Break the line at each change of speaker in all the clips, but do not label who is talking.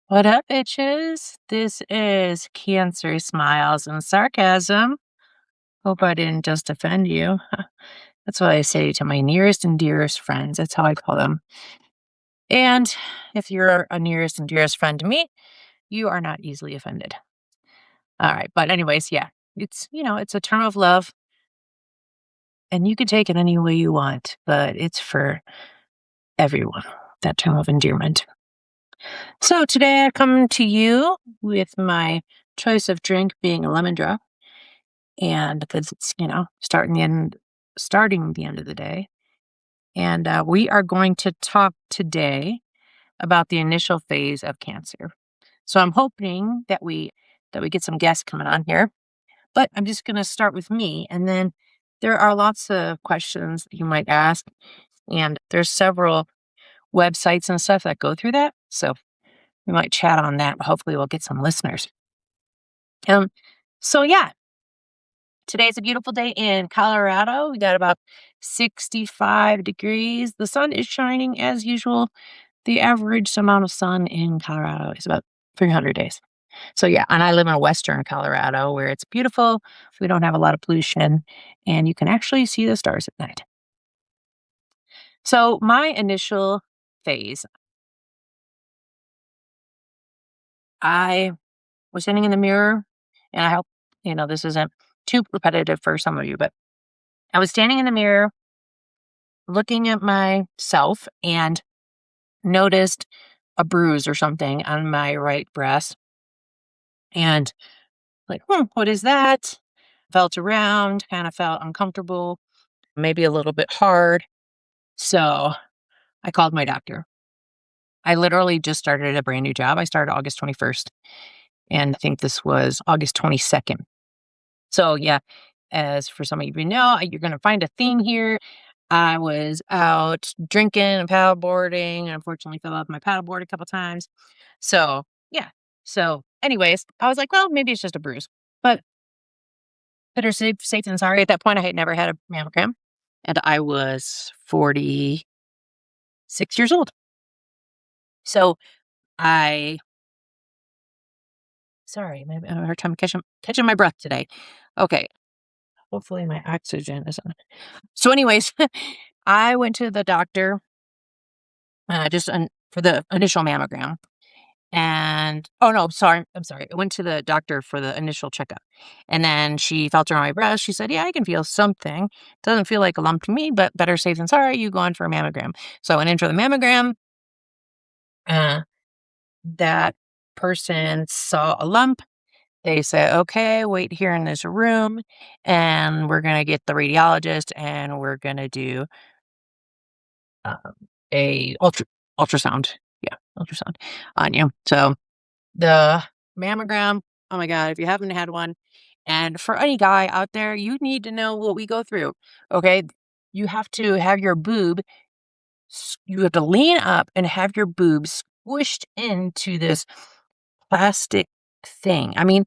What up, bitches? This is Cancer Smiles and Sarcasm. Hope I didn't just offend you. That's what I say to my nearest and dearest friends. That's how I call them. And if you're a nearest and dearest friend to me, you are not easily offended. All right. But, anyways, yeah, it's a term of love, and you can take it any way you want, but it's for everyone, that term of endearment. So, today I come to you with my choice of drink being a lemon drop. And because it's starting the end of the day, and we are going to talk today about the initial phase of cancer. So I'm hoping that we get some guests coming on here, but I'm just going to start with me, and then there are lots of questions that you might ask, and there's several websites and stuff that go through that, so we might chat on that. Hopefully we'll get some listeners. um so yeah, today's a beautiful day in Colorado. We got about 65 degrees. The sun is shining as usual. The average amount of sun in Colorado is about 300 days. So, yeah, and I live in Western Colorado where it's beautiful. We don't have a lot of pollution, and you can actually see the stars at night. So, my initial phase, I was sitting in the mirror, and I hope, this isn't too repetitive for some of you, but I was standing in the mirror looking at myself and noticed a bruise or something on my right breast, and like, what is that? Felt around, kind of felt uncomfortable, maybe a little bit hard. So I called my doctor. I literally just started a brand new job. I started August 21st, and I think this was August 22nd. So, yeah, as for some of you know, you're going to find a theme here. I was out drinking and paddleboarding, and unfortunately fell off my paddleboard a couple times. So, yeah. So, anyways, I was like, well, maybe it's just a bruise. But better safe than sorry. At that point, I had never had a mammogram, and I was 46 years old. So I, sorry, maybe I'm having a hard time catching my breath today. Okay, hopefully my oxygen is on. So, anyways, I went to the doctor for the initial mammogram. And oh no, sorry, I'm sorry. I went to the doctor for the initial checkup. And then she felt around my breast. She said, yeah, I can feel something. Doesn't feel like a lump to me, but better safe than sorry. You go on for a mammogram. So I went in for the mammogram. Uh, that person saw a lump. They said, okay, wait here in this room, and we're going to get the radiologist, and we're going to do um, a ultrasound. Yeah, ultrasound on you. So the mammogram, oh my God, if you haven't had one, and for any guy out there, you need to know what we go through. Okay. You have to have your you have to lean up and have your boob squished into this plastic thing. I mean,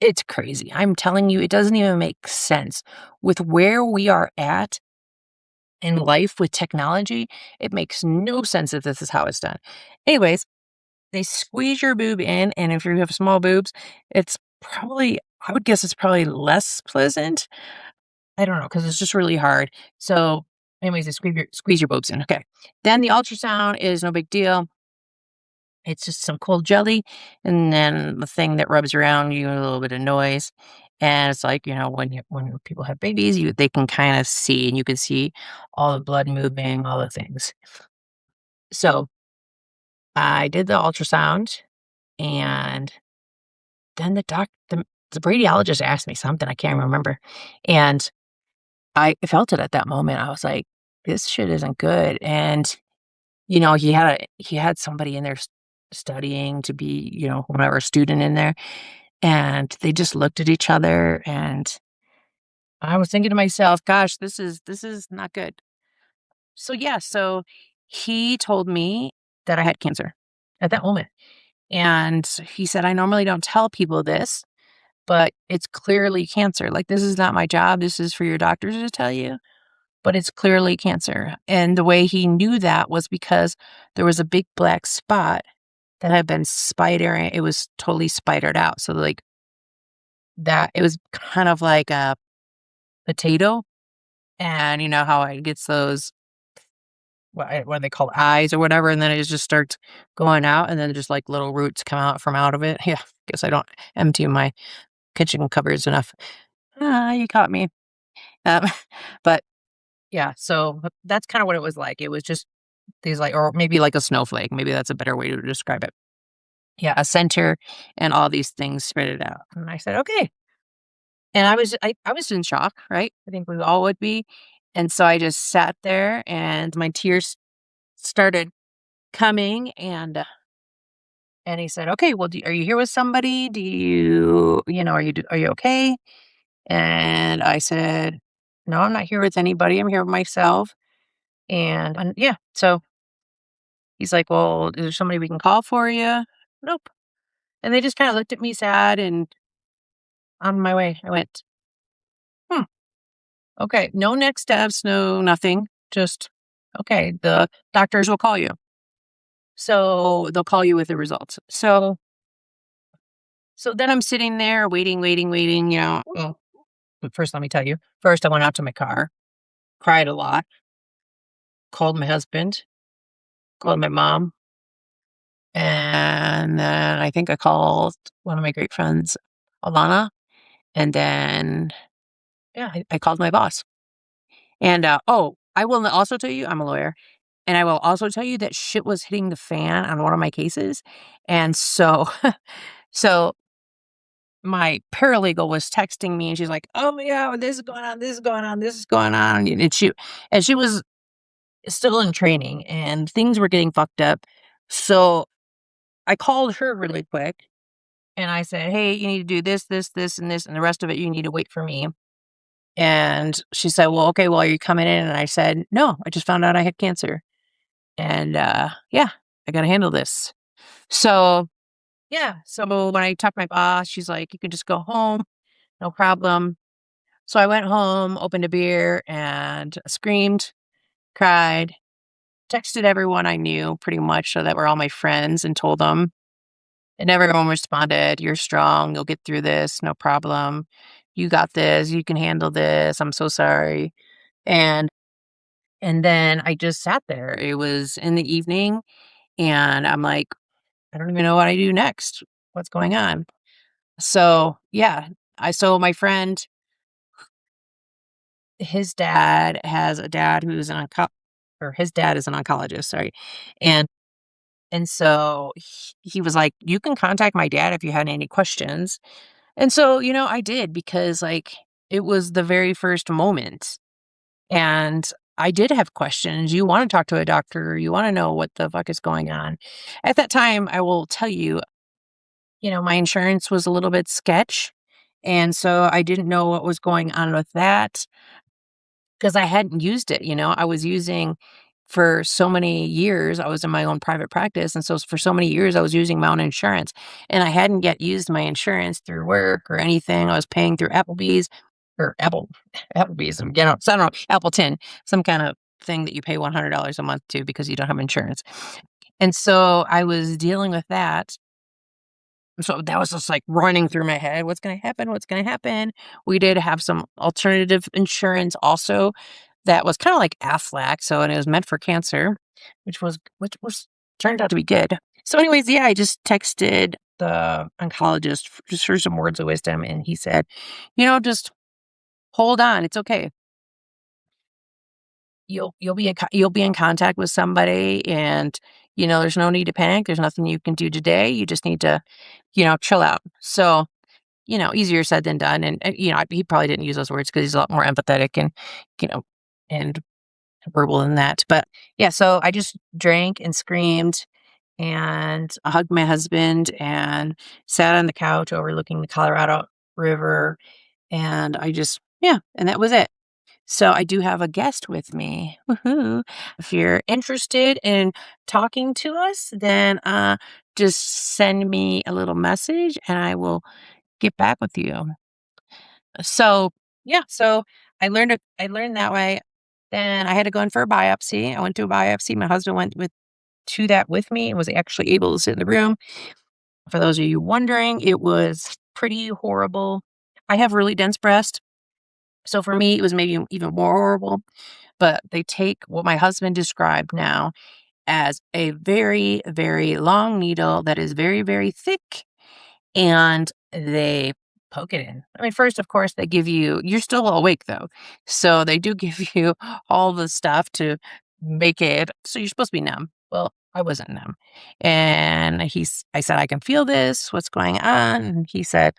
it's crazy. I'm telling you, it doesn't even make sense with where we are at in life with technology. It makes no sense if this is how it's done. Anyways, they squeeze your boob in, and if you have small boobs, it's probably, I would guess it's probably less pleasant. I don't know, because it's just really hard. So, anyways, they squeeze your boobs in. Okay. Then the ultrasound is no big deal. It's just some cold jelly, and then the thing that rubs around you, a little bit of noise. And it's like, when people have babies, they can kind of see, and you can see all the blood moving, all the things. So I did the ultrasound, and then the radiologist asked me something, I can't remember, and I felt it at that moment. I was like, "This shit isn't good," and, he had somebody in there studying to be, whatever, a student in there, and they just looked at each other, and I was thinking to myself, "Gosh, this is not good." So, yeah, so he told me that I had cancer at that moment, and he said, "I normally don't tell people this, but it's clearly cancer. Like, this is not my job. This is for your doctors to tell you, but it's clearly cancer." And the way he knew that was because there was a big black spot that had been spidering. It was totally spidered out. So, like, that it was kind of like a potato, and you know how it gets those what are they called, eyes or whatever, and then it just starts going out, and then just like little roots come out from out of it. Yeah, guess I don't empty my kitchen cupboards enough. Ah, you caught me. Um, but yeah, so that's kind of what it was like. It was just these like, or maybe like a snowflake. Maybe that's a better way to describe it. Yeah, a center and all these things spread it out. And I said, okay. And I was in shock, right? I think we all would be. And so I just sat there and my tears started coming, and he said, "Okay, well, are you here with somebody? Do you, are you okay?" And I said, "No, I'm not here with anybody. I'm here with myself." And yeah, so he's like, "Well, is there somebody we can call for you?" Nope. And they just kind of looked at me sad, and on my way, I went, "Hmm, okay, no next steps, no nothing. Just okay, the doctors will call you. So they'll call you with the results." So then I'm sitting there waiting, waiting, waiting, well, but first, let me tell you. First, I went out to my car, cried a lot, called my husband, called my mom, and then I think I called one of my great friends, Alana, and then, yeah, I called my boss. And, oh, I will also tell you, I'm a lawyer, and I will also tell you that shit was hitting the fan on one of my cases, and so so my paralegal was texting me, and she's like, "Oh, yeah, this is going on, this is going on, this is going on," and she was still in training and things were getting fucked up. So I called her really quick and I said, "Hey, you need to do this, this, this, and this, and the rest of it, you need to wait for me." And she said, "Well, okay, well, are you coming in?" And I said, "No, I just found out I had cancer. And yeah, I got to handle this." So yeah, so when I talked to my boss, she's like, "You can just go home, no problem." So I went home, opened a beer, and screamed, cried, texted everyone I knew pretty much, so that were all my friends, and told them, and everyone responded, "You're strong. You'll get through this. No problem. You got this. You can handle this. I'm so sorry." And and then I just sat there. It was in the evening and I'm like, I don't even know what I do next. What's going on? So, yeah, so my friend, his dad has a dad who's or his dad is an oncologist, sorry. And so he was like, "You can contact my dad if you had any questions." And so, I did, because like it was the very first moment. And I did have questions. You want to talk to a doctor, you want to know what the fuck is going on. At that time, I will tell you, my insurance was a little bit sketch. And so I didn't know what was going on with that because I hadn't used it. I was using for so many years, I was in my own private practice. And so for so many years, I was using my own insurance. And I hadn't yet used my insurance through work or anything. I was paying through Applebee's or Applebee's, so I don't know, Appleton, some kind of thing that you pay $100 a month to because you don't have insurance. And so I was dealing with that. So that was just like running through my head. What's going to happen? What's going to happen? We did have some alternative insurance also that was kind of like Aflac. So, and it was meant for cancer, which was turned out to be good. So, anyways, yeah, I just texted the oncologist just for some words of wisdom. And he said, just hold on. It's okay. You'll be in contact with somebody, and there's no need to panic. There's nothing you can do today. You just need to, chill out. So, easier said than done. And, he probably didn't use those words because he's a lot more empathetic and, you know, and verbal than that. But yeah, so I just drank and screamed and I hugged my husband and sat on the couch overlooking the Colorado River. And yeah, and that was it. So I do have a guest with me. Woohoo. If you're interested in talking to us, then just send me a little message and I will get back with you. So yeah, so I learned that way. Then I had to go in for a biopsy. I went to a biopsy. My husband went with to that with me and was actually able to sit in the room. For those of you wondering, it was pretty horrible. I have really dense breast, so for me, it was maybe even more horrible. But they take what my husband described now as a very, very long needle that is very, very thick, and they poke it in. I mean, first, of course, they give you're still awake though. So they do give you all the stuff to make it so you're supposed to be numb. Well, I wasn't numb. And I said, I can feel this. What's going on? And he said,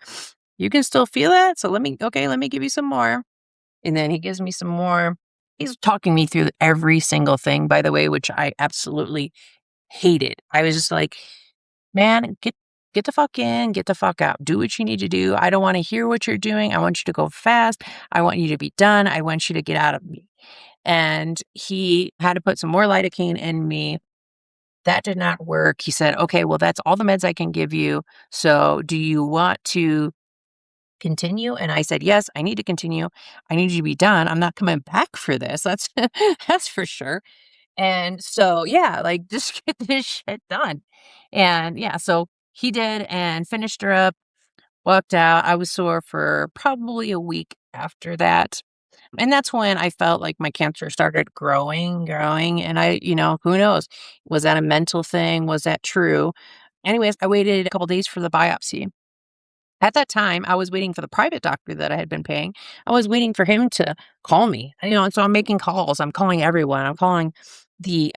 you can still feel it. So let me give you some more. And then he gives me some more. He's talking me through every single thing, by the way, which I absolutely hated. I was just like, man, get the fuck in, get the fuck out. Do what you need to do. I don't want to hear what you're doing. I want you to go fast. I want you to be done. I want you to get out of me. And he had to put some more lidocaine in me. That did not work. He said, okay, well, that's all the meds I can give you. So do you want to continue? And I said, yes, I need to continue. I need you to be done. I'm not coming back for this. That's that's for sure. And so, yeah, like, just get this shit done. And yeah, so he did and finished her up, walked out. I was sore for probably a week after that. And that's when I felt like my cancer started growing. And who knows? Was that a mental thing? Was that true? Anyways, I waited a couple days for the biopsy. At that time, I was waiting for the private doctor that I had been paying. I was waiting for him to call me, and so I'm making calls. I'm calling everyone. I'm calling the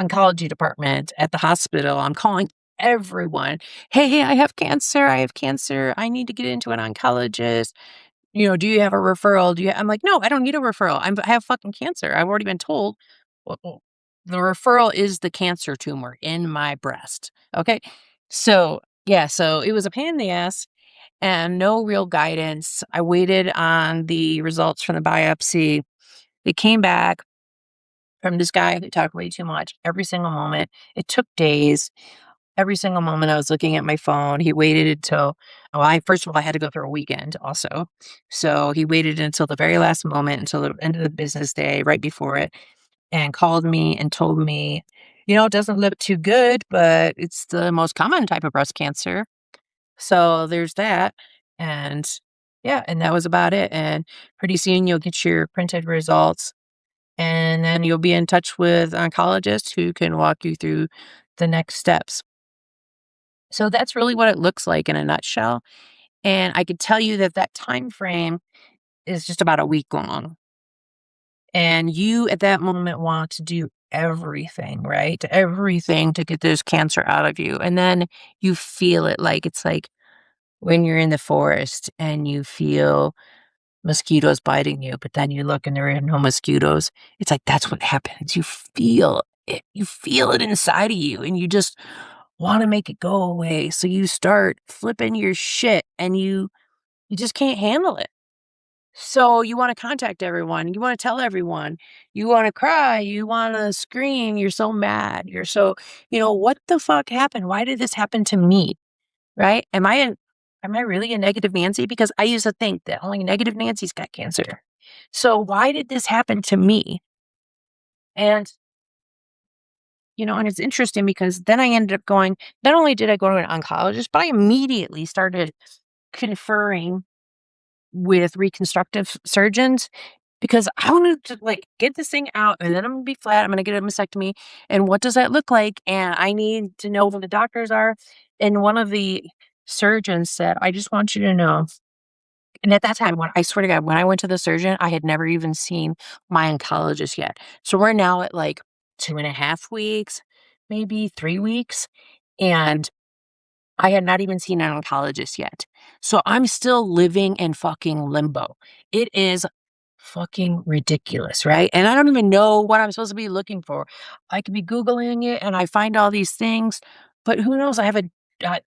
oncology department at the hospital. I'm calling everyone. Hey, I have cancer. I have cancer. I need to get into an oncologist. Do you have a referral? I'm like, no, I don't need a referral. I have fucking cancer. I've already been told. Well, the referral is the cancer tumor in my breast. Okay. So, yeah, so it was a pain in the ass and no real guidance. I waited on the results from the biopsy. They came back from this guy who talked way too much every single moment. It took days. Every single moment I was looking at my phone. He waited until, oh, I first of all, I had to go through a weekend also. So he waited until the very last moment, until the end of the business day, right before it, and called me and told me, it doesn't look too good, but it's the most common type of breast cancer. So there's that. And yeah, and that was about it. And pretty soon you'll get your printed results and then you'll be in touch with oncologists who can walk you through the next steps. So that's really what it looks like in a nutshell. And I could tell you that that time frame is just about a week long. And you at that moment want to do everything, right? Everything to get this cancer out of you. And then you feel it like it's like when you're in the forest and you feel mosquitoes biting you, but then you look and there are no mosquitoes. It's like that's what happens. You feel it. You feel it inside of you and you just want to make it go away. So you start flipping your shit and you just can't handle it. So you want to contact everyone. You want to tell everyone. You want to cry. You want to scream. You're so mad. You're so, what the fuck happened? Why did this happen to me? Right? Am I really a negative Nancy? Because I used to think that only negative Nancy's got cancer. So why did this happen to me? And and it's interesting because then I ended up going, not only did I go to an oncologist, but I immediately started conferring with reconstructive surgeons because I wanted to like get this thing out and then I'm gonna be flat. I'm gonna get a mastectomy. And what does that look like? And I need to know who the doctors are. And one of the surgeons said, I just want you to know. And at that time, when I swear to God, when I went to the surgeon, I had never even seen my oncologist yet. So we're now at like 2.5 weeks, maybe 3 weeks. And I had not even seen an oncologist yet. So I'm still living in fucking limbo. It is fucking ridiculous, right? And I don't even know what I'm supposed to be looking for. I could be Googling it and I find all these things, but who knows? I have a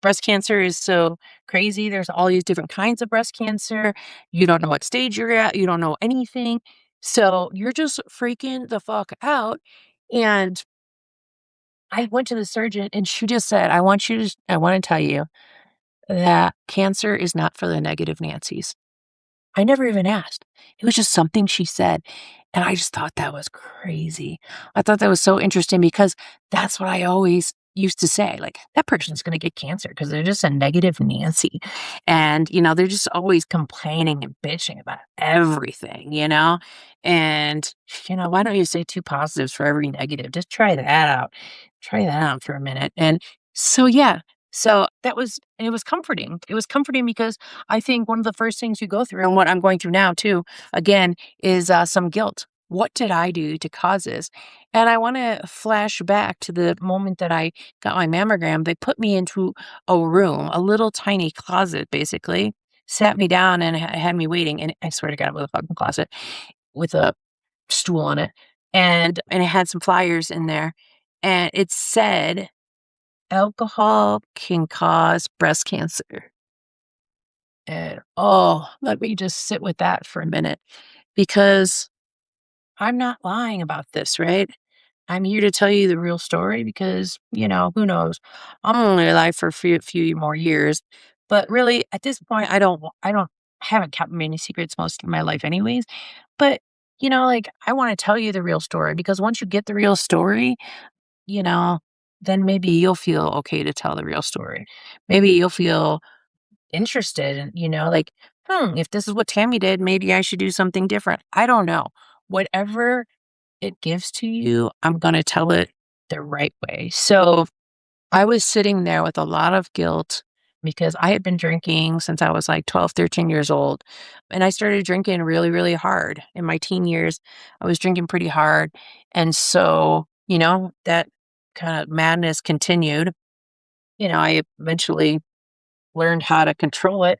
breast cancer is so crazy. There's all these different kinds of breast cancer. You don't know what stage you're at. You don't know anything. So you're just freaking the fuck out. And I went to the surgeon and she just said, I want to tell you that cancer is not for the negative Nancy's. I never even asked. It was just something she said, and I just thought that was crazy. I thought that was so interesting because that's what I always used to say, like, "That person's gonna get cancer because 'cause they're just a negative Nancy." And, they're just always complaining and bitching about everything, you know? And, why don't you say 2 positives for every negative? Just try that out. Try that out for a minute. And so, yeah, so that was and it was comforting. It was comforting because I think one of the first things you go through, and what I'm going through now too, again, is some guilt. What did I do to cause this? And I want to flash back to the moment that I got my mammogram. They put me into a room, a little tiny closet, basically, sat me down and had me waiting. And I swear to God, it was a fucking closet with a stool on it, and it had some flyers in there, and it said, "Alcohol can cause breast cancer." And, oh, let me just sit with that for a minute because I'm not lying about this, right? I'm here to tell you the real story because, who knows? I'm only alive for a few more years, but really at this point, I don't haven't kept many secrets most of my life anyways. But, like I want to tell you the real story because once you get the real story, you know, then maybe you'll feel okay to tell the real story. Maybe you'll feel interested in, like, if this is what Tammy did, maybe I should do something different. I don't know. Whatever it gives to you, I'm going to tell it the right way. So I was sitting there with a lot of guilt because I had been drinking since I was like 12, 13 years old. And I started drinking really, really hard. In my teen years, I was drinking pretty hard. And so, that kind of madness continued. I eventually learned how to control it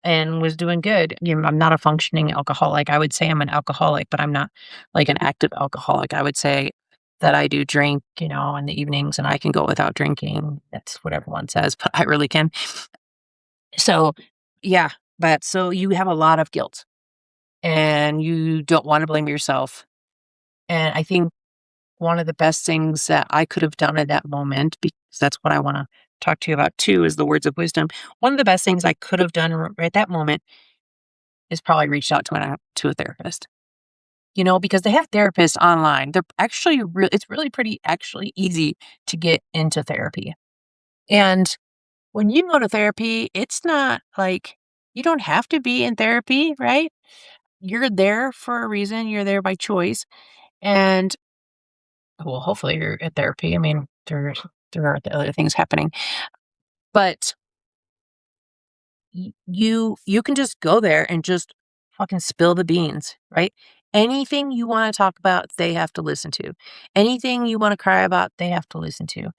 and was doing good. I'm not a functioning alcoholic. I would say I'm an alcoholic, but I'm not like an active alcoholic. I would say that I do drink, in the evenings and I can go without drinking. That's what everyone says, but I really can. So, yeah, but so you have a lot of guilt and you don't want to blame yourself. And I think one of the best things that I could have done at that moment, because that's what I want to talk to you about too, is the words of wisdom. One of the best things I could have done at that moment is probably reached out to a therapist. Because they have therapists online. They're actually it's really pretty actually easy to get into therapy. And when you go to therapy, it's not like you don't have to be in therapy, right? You're there for a reason. You're there by choice. And well, hopefully you're at therapy. I mean, there are other things happening, but you can just go there and just fucking spill the beans, right? Anything you want to talk about, they have to listen to. Anything you want to cry about, they have to listen to.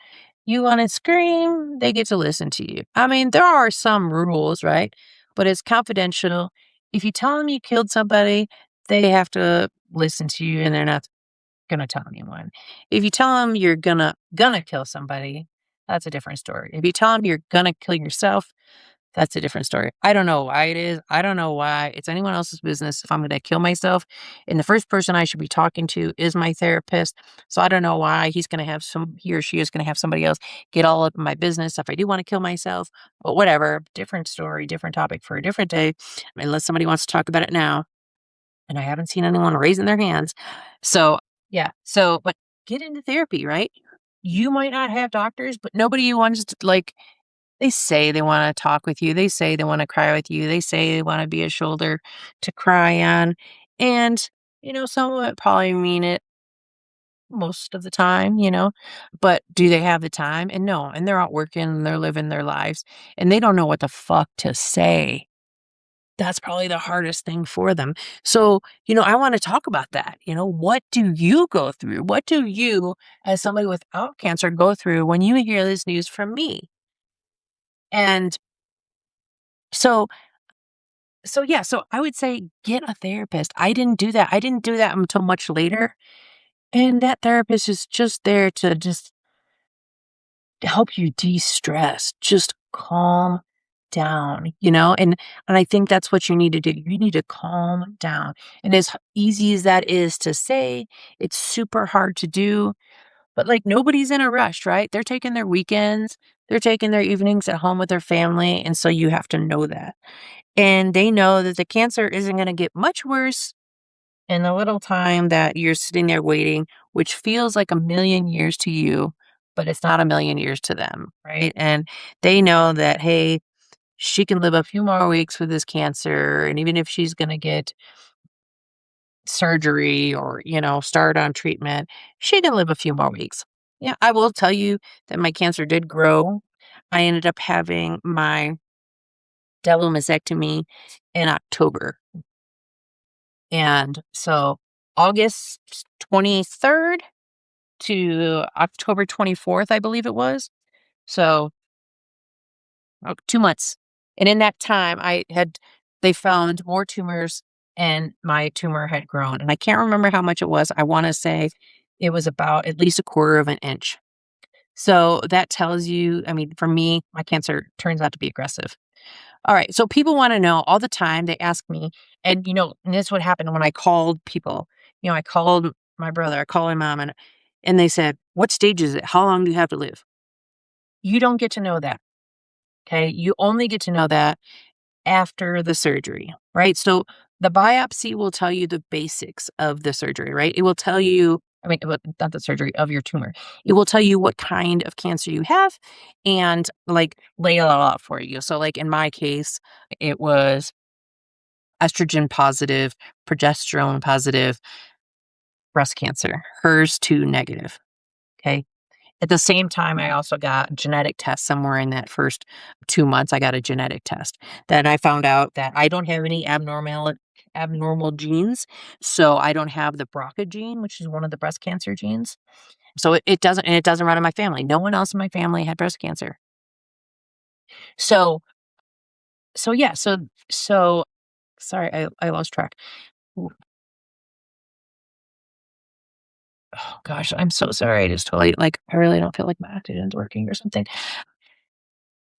You want to scream, they get to listen to you. I mean, there are some rules, right? But it's confidential. If you tell them you killed somebody, they have to listen to you and they're not gonna tell anyone. If you tell them you're gonna kill somebody, that's a different story. If you tell them you're gonna kill yourself, that's a different story. I don't know why it is. I don't know why it's anyone else's business if I'm gonna kill myself. And the first person I should be talking to is my therapist. So I don't know why he or she is gonna have somebody else get all up in my business if I do want to kill myself. But whatever, different story, different topic for a different day. Unless somebody wants to talk about it now. And I haven't seen anyone raising their hands. So yeah. So but get into therapy, right? You might not have doctors, but nobody wants to like they say they wanna talk with you, they say they wanna cry with you, they say they wanna be a shoulder to cry on, and, some of it probably mean it most of the time, but do they have the time? And no, and they're out working, and they're living their lives, and they don't know what the fuck to say. That's probably the hardest thing for them. So, I wanna talk about that, what do you go through? What do you, as somebody without cancer, go through when you hear this news from me? And so yeah, so I would say get a therapist. I didn't do that. I didn't do that until much later. And that therapist is just there to just help you de-stress, just calm down, and I think that's what you need to do. You need to calm down. And as easy as that is to say, it's super hard to do. But like nobody's in a rush, right? They're taking their weekends, they're taking their evenings at home with their family. And so you have to know that. And they know that the cancer isn't going to get much worse in the little time that you're sitting there waiting, which feels like a million years to you, but it's not a million years to them, right? And they know that, hey, she can live a few more weeks with this cancer. And even if she's going to get surgery or, start on treatment, she can live a few more weeks. Yeah, I will tell you that my cancer did grow. I ended up having my double mastectomy in October. And so August 23rd to October 24th, I believe it was. So 2 months. And in that time, they found more tumors and my tumor had grown. And I can't remember how much it was. I want to say it was about at least a quarter of an inch. So that tells you, I mean, for me, my cancer turns out to be aggressive. All right. So people want to know all the time. They ask me, and this would happen when I called people. I called my brother, I called my mom, and they said, "What stage is it? How long do you have to live?" You don't get to know that. Okay. You only get to know that after the surgery, right? So the biopsy will tell you the basics of the surgery, right? It will tell you, I mean, not the surgery of your tumor. It will tell you what kind of cancer you have and like lay it all out for you. So, like in my case, it was estrogen positive, progesterone positive breast cancer, hers 2 negative. Okay. At the same time, I also got genetic tests somewhere in that first 2 months. I got a genetic test that I found out that I don't have any abnormal genes. So I don't have the BRCA gene, which is one of the breast cancer genes. So it doesn't run in my family. No one else in my family had breast cancer. So yeah, so sorry, I lost track. Ooh, oh gosh, I'm so sorry. I just totally like I really don't feel like my oxygen's working or something.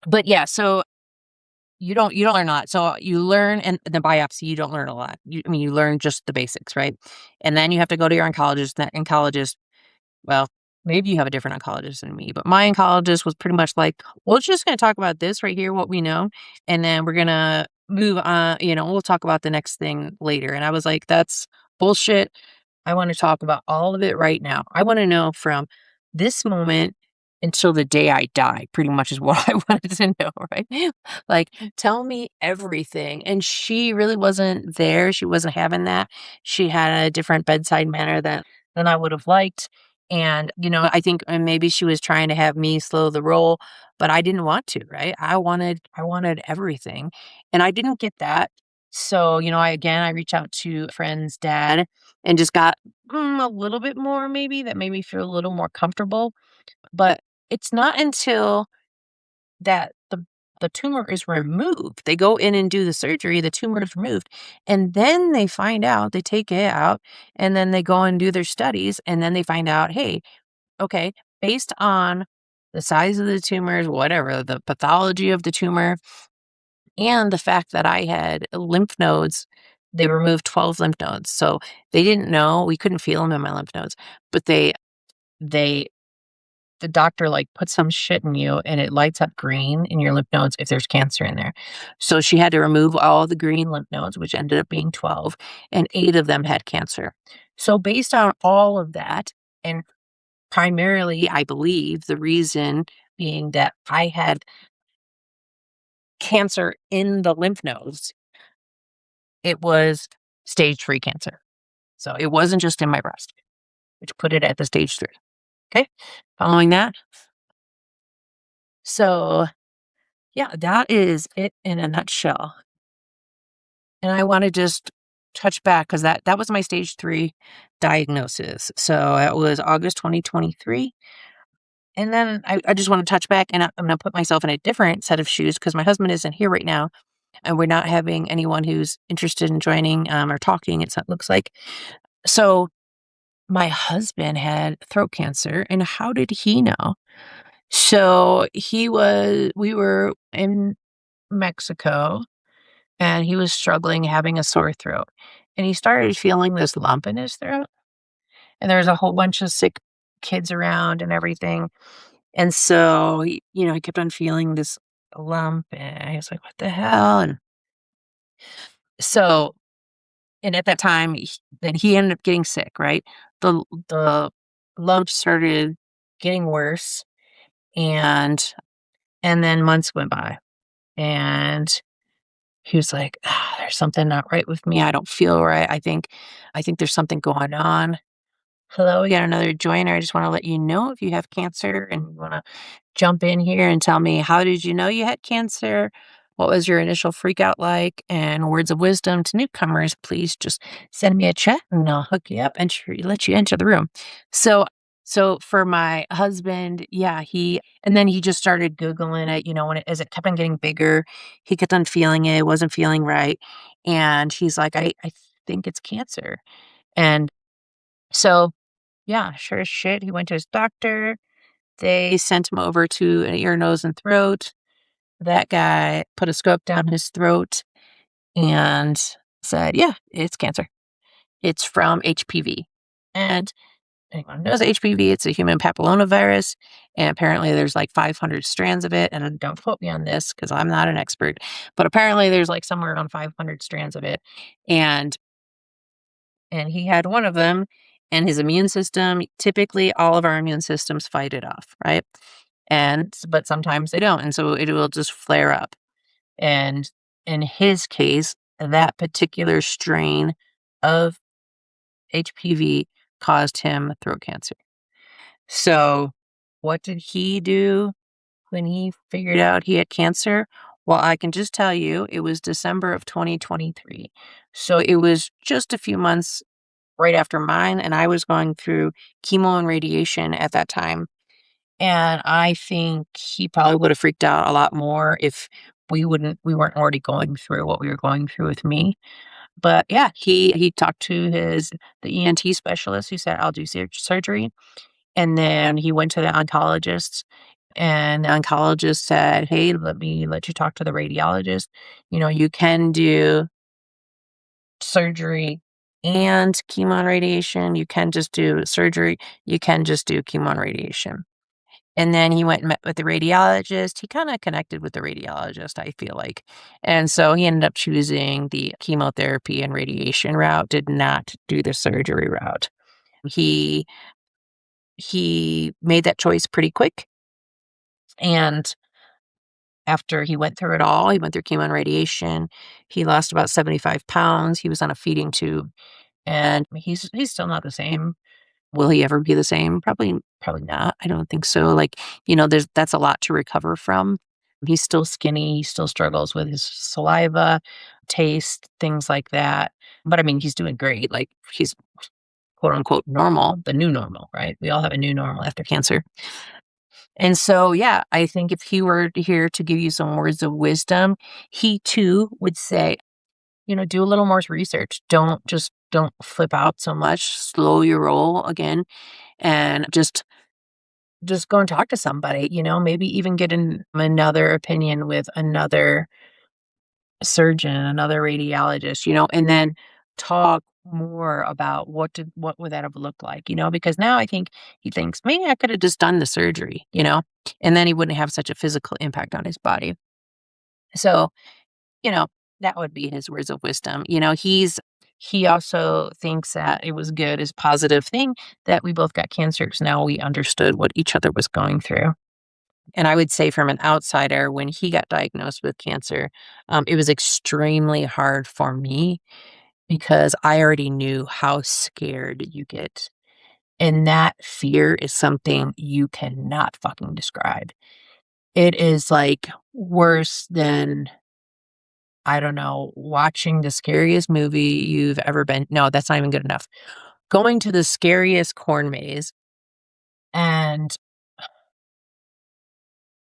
But yeah, so you don't learn a lot. So you learn in the biopsy, you don't learn a lot. You learn just the basics, right? And then you have to go to your oncologist. That oncologist, well, maybe you have a different oncologist than me, but my oncologist was pretty much like, "Well, we're just going to talk about this right here, what we know, and then we're going to move on. We'll talk about the next thing later." And I was like, "That's bullshit. I want to talk about all of it right now. I want to know from this moment until the day I die, pretty much is what I wanted to know, right? Like, tell me everything." And she really wasn't there. She wasn't having that. She had a different bedside manner than I would have liked. And, I think maybe she was trying to have me slow the roll, but I didn't want to, right? I wanted everything. And I didn't get that. So, I reached out to a friend's dad and just got a little bit more, maybe that made me feel a little more comfortable. But it's not until that the tumor is removed. They go in and do the surgery, the tumor is removed, and then they find out, they take it out, and then they go and do their studies, and then they find out, hey, okay, based on the size of the tumors, whatever, the pathology of the tumor, and the fact that I had lymph nodes, they removed 12 lymph nodes. So they didn't know, we couldn't feel them in my lymph nodes, but they the doctor like put some shit in you and it lights up green in your lymph nodes if there's cancer in there. So she had to remove all the green lymph nodes, which ended up being 12, and 8 of them had cancer. So based on all of that, and primarily, I believe the reason being that I had cancer in the lymph nodes, it was stage 3 cancer. So it wasn't just in my breast, which put it at the stage 3. Okay. Following that. So yeah, that is it in a nutshell. And I want to just touch back because that was my stage 3 diagnosis. So it was August 2023. And then I just want to touch back and I'm going to put myself in a different set of shoes because my husband isn't here right now. And we're not having anyone who's interested in joining or talking, it looks like. So my husband had throat cancer. And how did he know? So we were in Mexico and he was struggling having a sore throat. And he started feeling this lump in his throat. And there was a whole bunch of sick kids around and everything. And so, he kept on feeling this lump. And I was like, what the hell? So, and at that time, then he ended up getting sick, right? The lump started getting worse, and then months went by, and he was like, "There's something not right with me. I don't feel right. I think there's something going on." Hello, we got another joiner. I just want to let you know if you have cancer and you want to jump in here and tell me, how did you know you had cancer? What was your initial freak out like? And words of wisdom to newcomers, please just send me a chat and I'll hook you up and let you enter the room. So, for my husband, yeah, and then he just started Googling it, as it kept on getting bigger, he kept on feeling it, wasn't feeling right. And he's like, I think it's cancer. And so, yeah, sure as shit, he went to his doctor. They sent him over to an ear, nose, and throat. That guy put a scope down his throat and said, "Yeah, it's cancer. It's from HPV." And anyone who knows HPV, it's a human papillomavirus. And apparently there's like 500 strands of it. And don't quote me on this because I'm not an expert, but apparently there's like somewhere around 500 strands of it. And he had one of them, and his immune system, typically all of our immune systems fight it off, right? But sometimes they don't, and so it will just flare up. And in his case, that particular strain of HPV caused him throat cancer. So, what did he do when he figured out he had cancer? Well, I can just tell you, it was December of 2023. So it was just a few months right after mine, and I was going through chemo and radiation at that time. And I think he probably would have freaked out a lot more if we weren't already going through what we were going through with me. But yeah, he talked to the ENT specialist who said, "I'll do surgery." And then he went to the oncologist, and the oncologist said, "Hey, let you talk to the radiologist. You can do surgery and chemo and radiation. You can just do surgery. You can just do chemo and radiation." And then he went and met with the radiologist. He kind of connected with the radiologist, I feel like. And so he ended up choosing the chemotherapy and radiation route, did not do the surgery route. He made that choice pretty quick. And after he went through it all, he went through chemo and radiation. He lost about 75 pounds. He was on a feeding tube, and he's still not the same. Will he ever be the same? Probably not. I don't think so. Like, that's a lot to recover from. He's still skinny, he still struggles with his saliva, taste, things like that. But I mean, he's doing great. Like, he's quote unquote normal, the new normal, right? We all have a new normal after cancer. And so, yeah, I think if he were here to give you some words of wisdom, he too would say, do a little more research. Don't flip out so much. Slow your roll again, and just go and talk to somebody, maybe even get another opinion with another surgeon, another radiologist, and then talk more about what would that have looked like, because now I think he thinks maybe I could have just done the surgery, and then he wouldn't have such a physical impact on his body. So, you know, that would be his words of wisdom. He also thinks that it was good, as positive thing that we both got cancer because now we understood what each other was going through. And I would say, from an outsider, when he got diagnosed with cancer, it was extremely hard for me because I already knew how scared you get. And that fear is something you cannot fucking describe. It is like worse than, I don't know, watching the scariest movie you've ever been. No, that's not even good enough. Going to the scariest corn maze and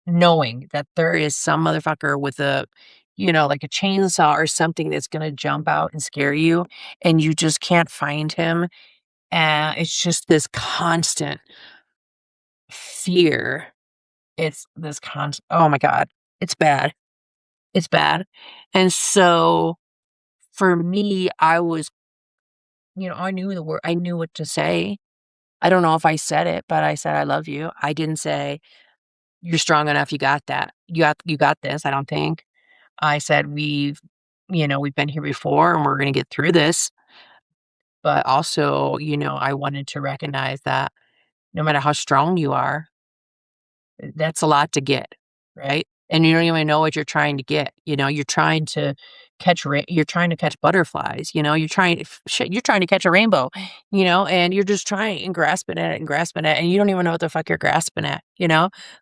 knowing that there is some motherfucker with like a chainsaw or something that's gonna jump out and scare you, and you just can't find him. And it's just this constant fear. It's this constant, oh my God, it's bad. It's bad. And so for me, I knew the word, I knew what to say. I don't know if I said it, but I said, "I love you." I didn't say, "You're strong enough. You got that. You got this." I don't think. I said, we've been here before and we're going to get through this. But also, I wanted to recognize that no matter how strong you are, that's a lot to get, right? And you don't even know what you're trying to get. You're trying to you're trying to catch butterflies, you're trying to catch a rainbow, and you're just trying and grasping at it and grasping at it, and you don't even know what the fuck you're grasping at.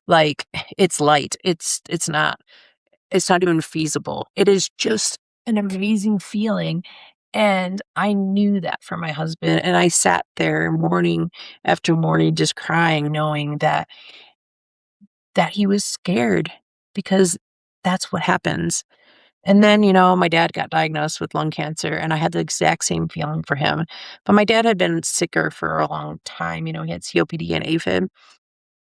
Like it's light. It's not even feasible. It is just an amazing feeling. And I knew that for my husband. And I sat there morning after morning just crying, knowing that he was scared because that's what happens. And then, my dad got diagnosed with lung cancer, and I had the exact same feeling for him. But my dad had been sicker for a long time. He had COPD and AFib,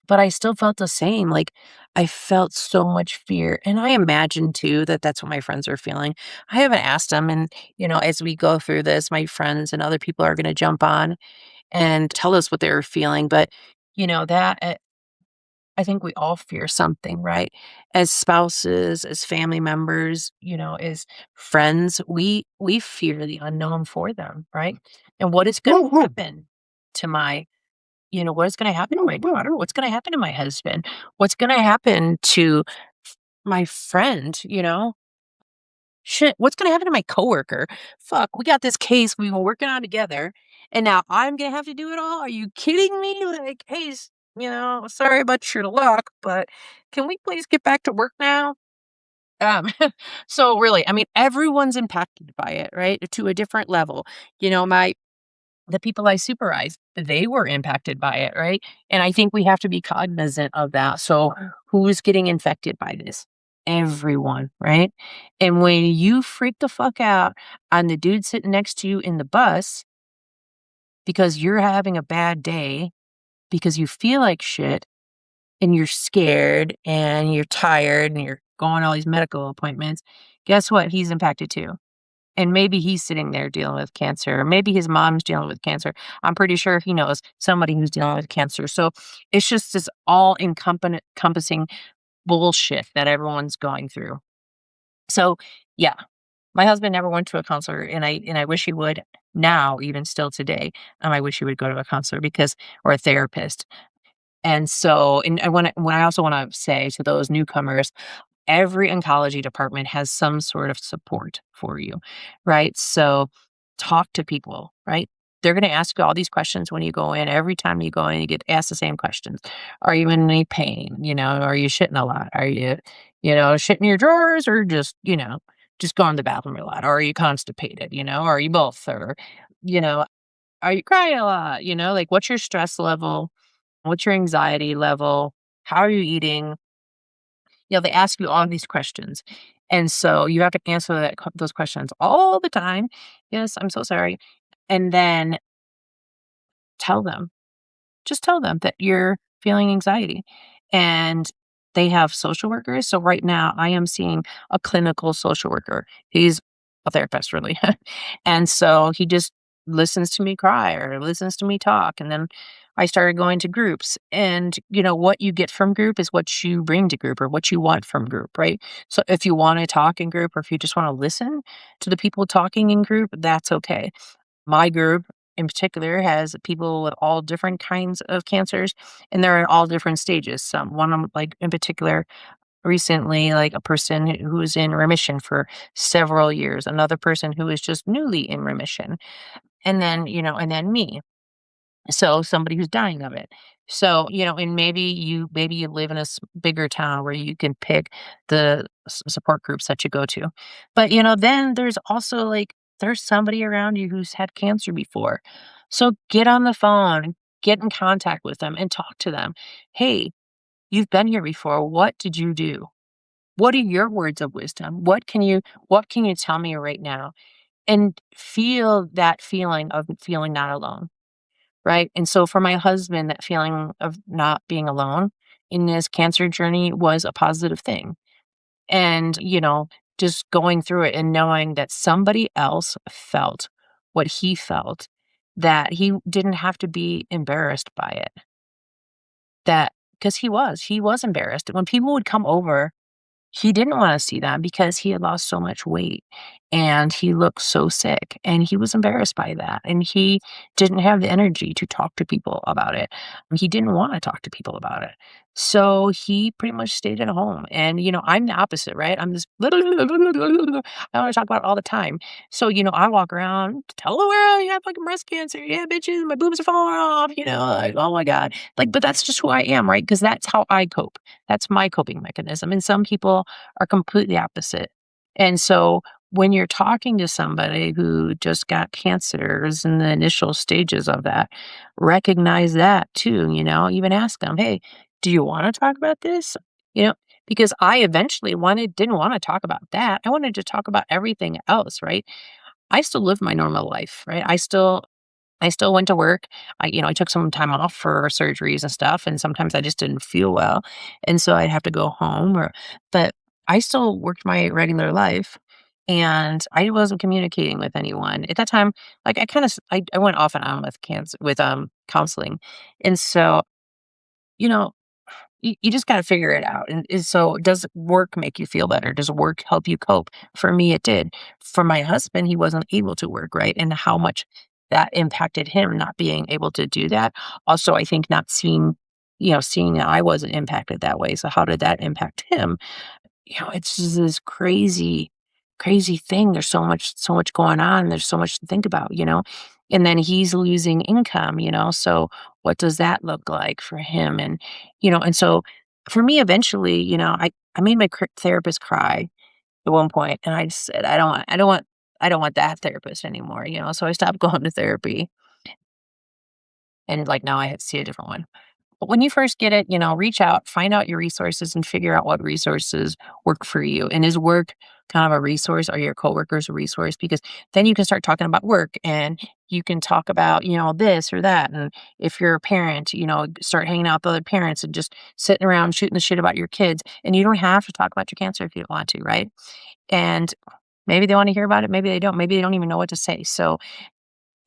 but I still felt the same. Like, I felt so much fear. And I imagine too that that's what my friends are feeling. I haven't asked them. And, as we go through this, my friends and other people are going to jump on and tell us what they're feeling. But, that I think we all fear something, right? As spouses, as family members, as friends, we fear the unknown for them, right? And what is going to happen to what is going to happen to my daughter? What's going to happen to my husband? What's going to happen to my friend? Shit, what's going to happen to my coworker? Fuck, we got this case we were working on together, and now I'm going to have to do it all? Are you kidding me? Like, hey, sorry about your luck, but can we please get back to work now? Um, so really, I mean, everyone's impacted by it, right? To a different level. The people I supervise, they were impacted by it, right? And I think we have to be cognizant of that. So, who's getting infected by this? Everyone, right? And when you freak the fuck out on the dude sitting next to you in the bus because you're having a bad day, because you feel like shit and you're scared and you're tired and you're going to all these medical appointments, guess what? He's impacted too. And maybe he's sitting there dealing with cancer, or maybe his mom's dealing with cancer. I'm pretty sure he knows somebody who's dealing with cancer. So it's just this all encompassing bullshit that everyone's going through. So yeah, my husband never went to a counselor, and I wish he would now, even still today. I wish he would go to a counselor or a therapist. And so, and when I also want to say to those newcomers, every oncology department has some sort of support for you, right? So talk to people, right? They're going to ask you all these questions when you go in. Every time you go in, you get asked the same questions. Are you in any pain? Are you shitting a lot? Are you, shitting your drawers, or just going to the bathroom a lot? Or are you constipated? Are you both? Or, you know, are you crying a lot? Like, what's your stress level? What's your anxiety level? How are you eating? They ask you all these questions. And so you have to answer those questions all the time. Yes, I'm so sorry. And then tell them, just tell them that you're feeling anxiety. And they have social workers. So right now I am seeing a clinical social worker. He's a therapist, really. And so he just listens to me cry or listens to me talk. And then I started going to groups. And, what you get from group is what you bring to group, or what you want from group, right? So if you want to talk in group, or if you just want to listen to the people talking in group, that's okay. My group in particular has people with all different kinds of cancers, and they're at all different stages. One of 'em, like, in particular, recently, like, a person who was in remission for several years, another person who is just newly in remission, and then me. So somebody who's dying of it. So, and maybe you live in a bigger town where you can pick the support groups that you go to. But, then there's also like, there's somebody around you who's had cancer before. So get on the phone, get in contact with them and talk to them. Hey, you've been here before. What did you do? What are your words of wisdom? What can you tell me right now? And feel that feeling of feeling not alone. Right? And so for my husband, that feeling of not being alone in his cancer journey was a positive thing. And, just going through it and knowing that somebody else felt what he felt, that he didn't have to be embarrassed by it. That because he was embarrassed. When people would come over He didn't wanna see that because he had lost so much weight, and he looked so sick, and he was embarrassed by that, and he didn't have the energy to talk to people about it. He didn't wanna talk to people about it. So, he pretty much stayed at home, and, I'm the opposite, right? I'm this I wanna talk about it all the time. So, I walk around, "Tell the world you have fucking breast cancer. Yeah, bitches, my boobs are falling off," like, "Oh my god." Like, but that's just who I am, right? Because that's how I cope. That's my coping mechanism, and some people are completely opposite. And so when you're talking to somebody who just got cancer, is in the initial stages of that, recognize that too, even ask them, "Hey, do you want to talk about this?" You know, because I eventually didn't want to talk about that. I wanted to talk about everything else, right? I still live my normal life, right? I still went to work. I took some time off for surgeries and stuff, and sometimes I just didn't feel well, and so I'd have to go home but I still worked my regular life, and I wasn't communicating with anyone. At that time, like, I kinda I went off and on with counseling, and so, you know you just gotta figure it out, and so does work make you feel better? Does work help you cope? For me, it did. For my husband, he wasn't able to work, right? And how much that impacted him not being able to do that. Also, I think not seeing that I wasn't impacted that way, so how did that impact him? It's just this crazy, crazy thing. There's so much going on. There's so much to think about. And then he's losing income. So what does that look like for him? And so for me, eventually, I made my therapist cry at one point, and I just said, I don't want that therapist anymore. So I stopped going to therapy, and like now I had to see a different one. But when you first get it, reach out, find out your resources and figure out what resources work for you. And is work kind of a resource? Are your coworkers a resource? Because then you can start talking about work and you can talk about, this or that. And if you're a parent, start hanging out with other parents and just sitting around shooting the shit about your kids. And you don't have to talk about your cancer if you don't want to, right? And maybe they want to hear about it. Maybe they don't. Maybe they don't even know what to say. So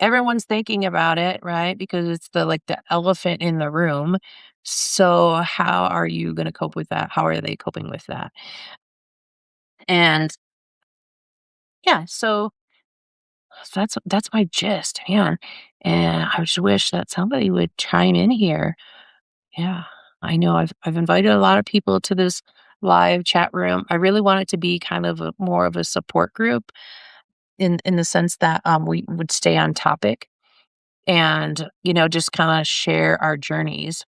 everyone's thinking about it, right? Because it's the elephant in the room. So how are you gonna cope with that? How are they coping with that? And yeah, so that's my gist, man. And I just wish that somebody would chime in here. Yeah. I know I've invited a lot of people to this live chat room. I really want it to be kind of more of a support group in the sense that we would stay on topic and just kind of share our journeys.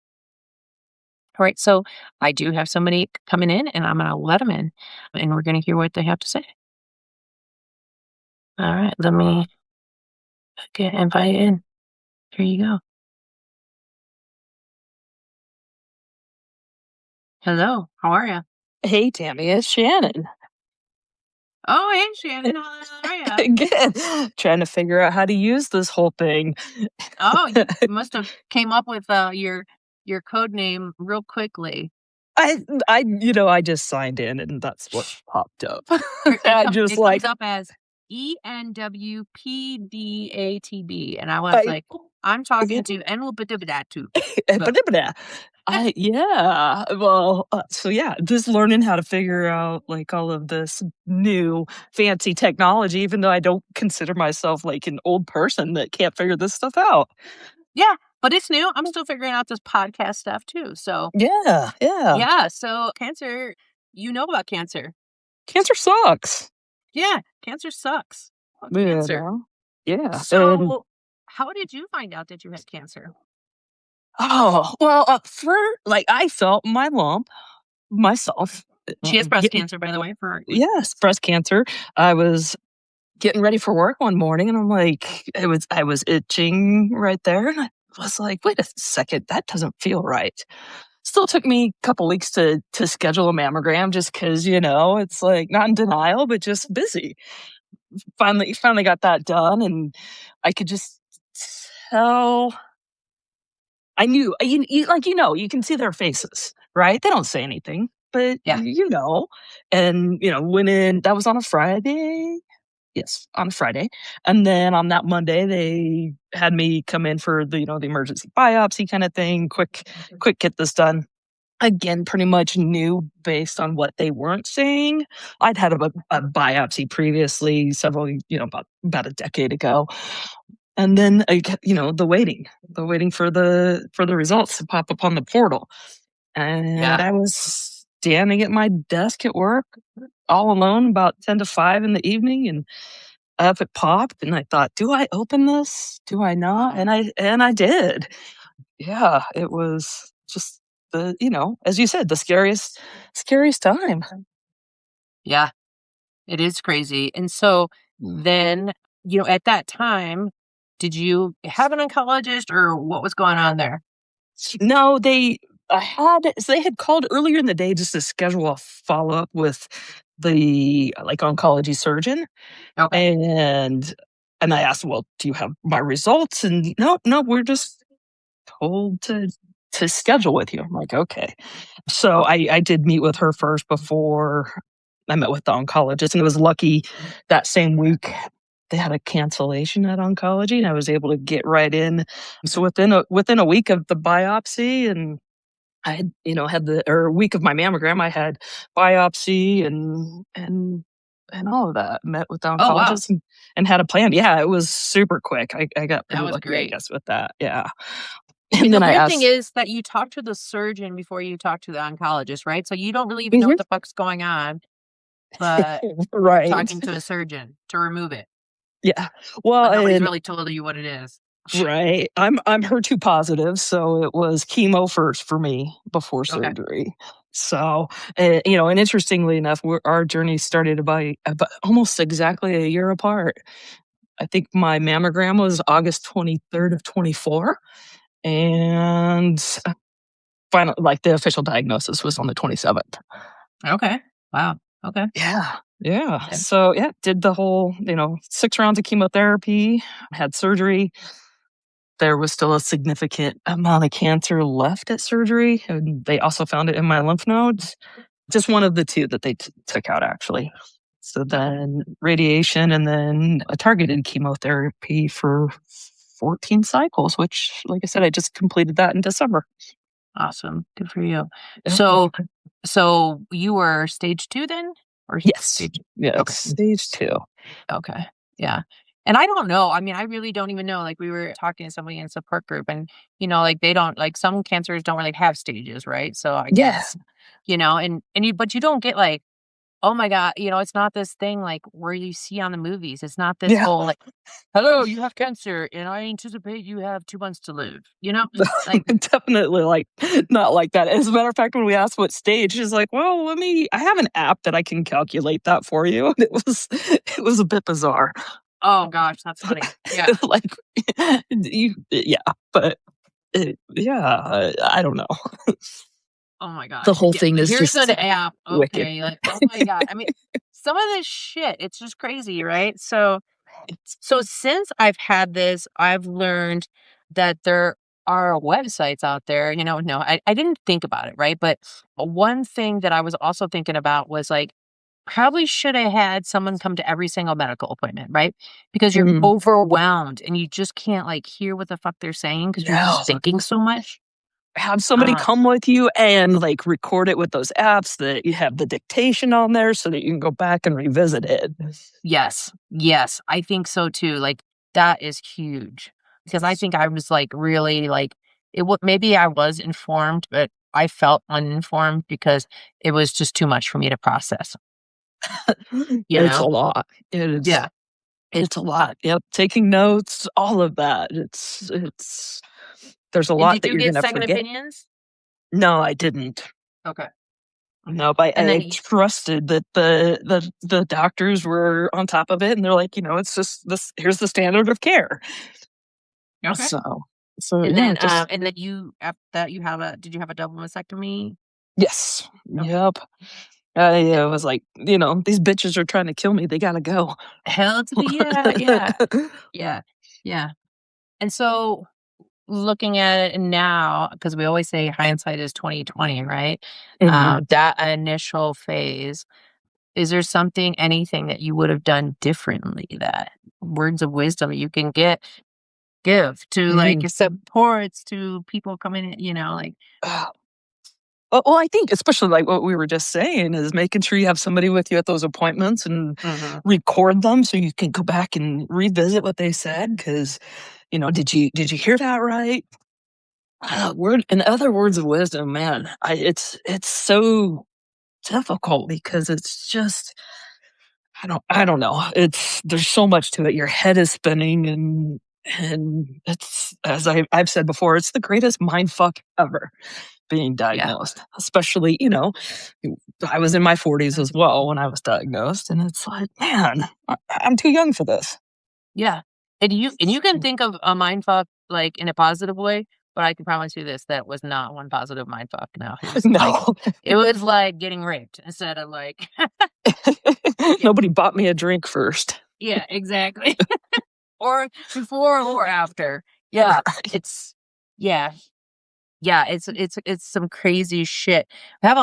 All right, so I do have somebody coming in, and I'm going to let them in, and we're going to hear what they have to say. All right, let me get invite in. Here you go. Hello, how are you?
Hey, Tammy, it's Shannon.
Oh, hey, Shannon, how are you?
Again, trying to figure out how to use this whole thing.
Oh, you must have came up with your code name real quickly.
I just signed in and that's what popped up.
It
I
comes
just
it comes
like,
up as ENWPDATB, and I was
I,
like, I'm talking to Enwabadabadatu.
yeah. Well, so yeah, just learning how to figure out like all of this new fancy technology, even though I don't consider myself like an old person that can't figure this stuff out.
Yeah, but it's new. I'm still figuring out this podcast stuff too. So,
Yeah, yeah.
yeah, so cancer, you know about cancer.
Cancer sucks.
Yeah, cancer sucks. Fuck
You
cancer.
know? Yeah. And
So, how did you find out that you had cancer?
oh, well, for like I felt my lump myself.
She has breast
Getting,
cancer, by the way, for
yes, breast cancer. I was getting ready for work one morning and I'm like, I was itching right there. And I was like, wait a second, that doesn't feel right. Still took me a couple weeks to schedule a mammogram just because, it's like not in denial, but just busy. Finally got that done and I could just tell I knew you can see their faces, right? They don't say anything, but
yeah.
and went in. That was on a Friday. Yes, on a Friday, and then on that Monday they had me come in for the emergency biopsy kind of thing. Quick, get this done. again, pretty much knew based on what they weren't saying. I'd had a biopsy previously, several, about a decade ago, and then the waiting for the results to pop up on the portal, and
Yeah.
I was standing at my desk at work all alone about 10 to 5 in the evening, and up it popped, and I thought, "Do I open this? Do I not?" And I did. Yeah, it was just as you said, the scariest time.
Yeah. It is crazy. And so then, at that time, did you have an oncologist or what was going on there?
No, they had called earlier in the day just to schedule a follow-up with the, like, oncology surgeon,
Okay.
and I asked, "Well, do you have my results?" And, "No, no, we're just told to schedule with you." I'm like, "Okay." So I did meet with her first before I met with the oncologist, and it was lucky that same week they had a cancellation at oncology, and I was able to get right in. So within a week of the biopsy, and I had, had the or week of my mammogram, I had biopsy and all of that. Met with the
Oh, wow.
oncologist and had a plan. Yeah, it was super quick. I got
That
pretty
was
lucky, I
great.
guess, with that. Yeah.
And
And
the
then I
weird thing
asked,
is that you talk to the surgeon before you talk to the oncologist, right? So you don't really even know
"Mhm."
what the fuck's going on, but you're
Right.
talking to a surgeon to remove it,
Yeah. Well,
but nobody's
and
really told you what it is.
right. I'm HER2 positive, so it was chemo first for me before
Okay.
surgery. So, and interestingly enough, our journey started about almost exactly a year apart. I think my mammogram was August 23rd of 24, and final, like, the official diagnosis was on the 27th.
Okay. Wow. Okay.
Yeah. Yeah.
Yeah.
So, yeah, did the whole, 6 rounds of chemotherapy, had surgery. There was still a significant amount of cancer left at surgery, and they also found it in my lymph nodes. Just one of the 2 that they took out, actually. So
Okay.
then radiation, and then a targeted chemotherapy for 14 cycles, which, like I said, I just completed that in December.
Awesome. Good for you.
Yep.
So, so you were stage 2 then? Or
Yes.
stage
Yes,
Okay.
stage 2.
Okay. Yeah. And I don't know. I mean, I really don't even know. Like we were talking to somebody in support group and like they don't like some cancers don't really have stages, right? So I
Yeah.
guess, and you but you don't get like, oh my God, it's not this thing like where you see on the movies. It's not this
Yeah.
whole like, hello, you have cancer and I anticipate you have 2 months to live. Like,
Definitely, like, not like that. As a matter of fact, when we asked what stage, she's like, "Well, I have an app that I can calculate that for you." And it was a bit bizarre.
oh gosh, that's funny. Yeah.
Like, yeah, but yeah, I don't know.
Oh my
The
gosh.
whole
Yeah,
thing is
here's an
just
app.
wicked.
Okay. Like, oh my God. I mean, some of this shit, it's just crazy, right? So since I've had this, I've learned that there are websites out there, no, I didn't think about it, right? But one thing that I was also thinking about was like, probably should have had someone come to every single medical appointment, right? Because you're
Mm,
overwhelmed and you just can't like hear what the fuck they're saying because you're just
no.
thinking so much.
Have somebody
Uh,
come with you and, like, record it with those apps that you have the dictation on there so that you can go back and revisit it.
Yes, yes, I think so too, like, that is huge, because I think I was, like, really, like maybe I was informed, but I felt uninformed because it was just too much for me to process, you
It's a
know?
lot. It is
Yeah, it
it's a lot. Yep, taking notes, all of that. It's there's a
and
lot
did
that
you
you're
get
gonna
second
forget.
opinions?
No, I didn't.
Okay,
No, but
and then
I
y
trusted that the doctors were on top of it, and they're like, "It's just this here's the standard of care."
okay,
So yeah, just
and then you after that, did you have a double mastectomy?
yes.
Okay,
Yep.
eh,
I was like, "These bitches are trying to kill me, they gotta go."
hell to the yeah, yeah, yeah, yeah, and so looking at it now, because we always say hindsight is 2020, right?
Mhm.
That initial phase, is there anything that you would have done differently that words of wisdom you can give to like
Mm.
your supports to people coming in, like
Well, I think especially like what we were just saying is making sure you have somebody with you at those appointments and
Mhm.
record them so you can go back and revisit what they said. Because did you hear that right? Word in other words of wisdom, man. It's so difficult because it's just I don't know. It's there's so much to it. Your head is spinning and it's as I've said before, it's the greatest mind fuck ever being
Yeah.
diagnosed. Especially, I was in my 40s as well when I was diagnosed, and it's like, man, I'm too young for this.
Yeah. And you can think of a mind fuck, like, in a positive way, but I can promise you this, that was not one positive mind fuck. No,
No.
it was like getting raped instead of like yeah,
Nobody bought me a drink first.
yeah, exactly. Or before or after. Yeah,
Right.
it's yeah. Yeah, it's some crazy shit.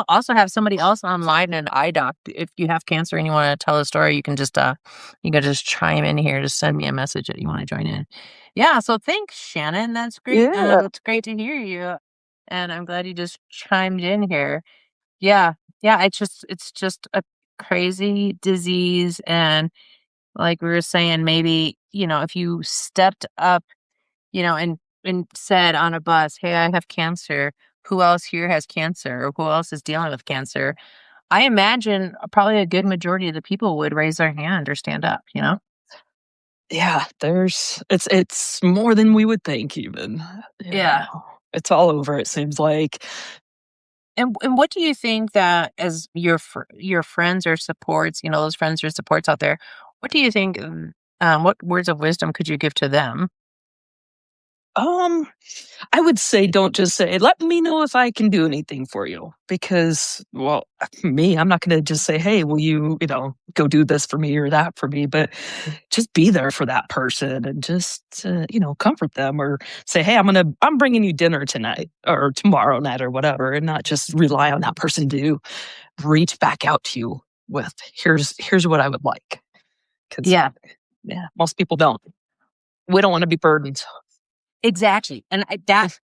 Also have somebody else online, an eye doc. If you have cancer and you wanna tell a story, you can just chime in here, just send me a message that you wanna join in. Yeah, so thanks, Shannon, that's great.
Yeah.
It's great to hear you, and I'm glad you just chimed in here. Yeah, yeah, it's just a crazy disease, and like we were saying, maybe, if you stepped up, and said on a bus, "Hey, I have cancer. Who else here has cancer? Or who else is dealing with cancer?" I imagine probably a good majority of the people would raise their hand or stand up, you know?
Yeah, it's more than we would think even.
Yeah.
It's all over, it seems like.
And what do you think that as your friends or supports, those friends or supports out there, what do you think, what words of wisdom could you give to them?
Um, I would say don't just say, "Let me know if I can do anything for you," because, well, I'm not gonna just say, "Hey, will you go do this for me or that for me," but just be there for that person and just, comfort them or say, "Hey, I'm bringing you dinner tonight or tomorrow night," or whatever, and not just rely on that person to reach back out to you with, "Here's what I would like," because
Yeah.
yeah, most people don't. We don't wanna be burdened.
Exactly, and that's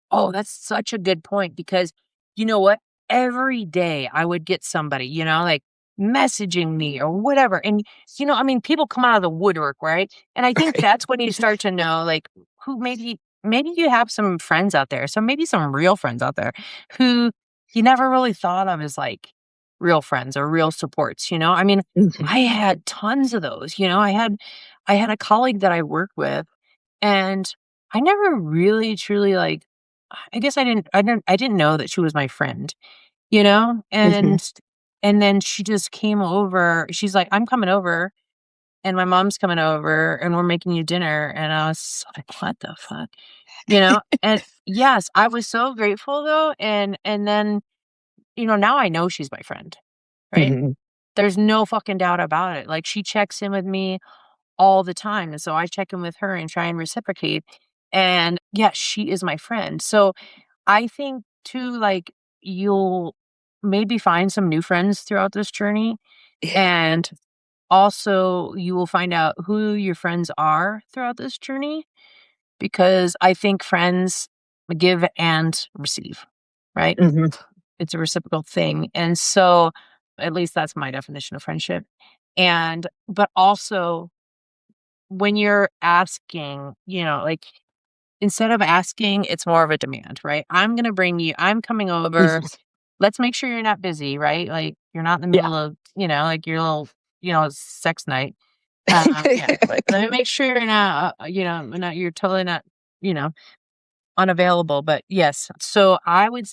such a good point because you know what? Every day I would get somebody, like, messaging me or whatever, and, I mean, people come out of the woodwork, right? And I think
Right.
that's when you start to know, like, who maybe you have some friends out there, so maybe some real friends out there who you never really thought of as, like, real friends or real supports, you know? I mean,
Mhm.
I had tons of those, I had a colleague that I worked with, and I never really truly, like, I guess I didn't know that she was my friend, you know?
Mhm.
And then she just came over. She's like, "I'm coming over, and my mom's coming over, and we're making you dinner." And I was like, "What the fuck?" You know? And yes, I was so grateful though, and then, now I know she's my friend, right?
Mhm.
There's no fucking doubt about it. Like, she checks in with me all the time, and so I check in with her and try and reciprocate, and, yeah, she is my friend. So, I think too, like, you'll maybe find some new friends throughout this journey,
Yeah.
and also you will find out who your friends are throughout this journey, because I think friends give and receive, right?
Mhm.
It's a reciprocal thing, and so, at least that's my definition of friendship, but also when you're asking, like, instead of asking, it's more of a demand, right? I'm coming over.
Mhm.
Let's make sure you're not busy, right? Like, you're not in the
Yeah.
middle of, like, your little, sex night. Yeah. Like, let me make sure you're not, you're totally not, you know, unavailable, but yes. So I would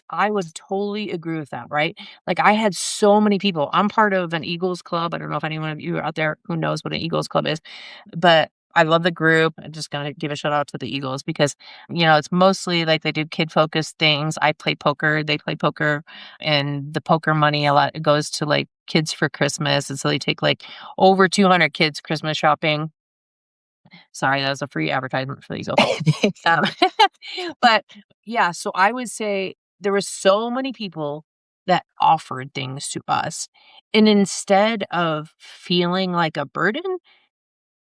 totally agree with that, right? Like, I had so many people. I'm part of an Eagles club. I don't know if anyone of you out there who knows what an Eagles club is, but I love the group. I'm just gonna give a shout out to the Eagles because, it's mostly like they do kid focused things. I play poker, they play poker, and the poker money a lot goes to like kids for Christmas. And so they take like over 200 kids Christmas shopping. Sorry, that was a free advertisement for the Eagles. Um, but yeah, so I would say there were so many people that offered things to us. And instead of feeling like a burden,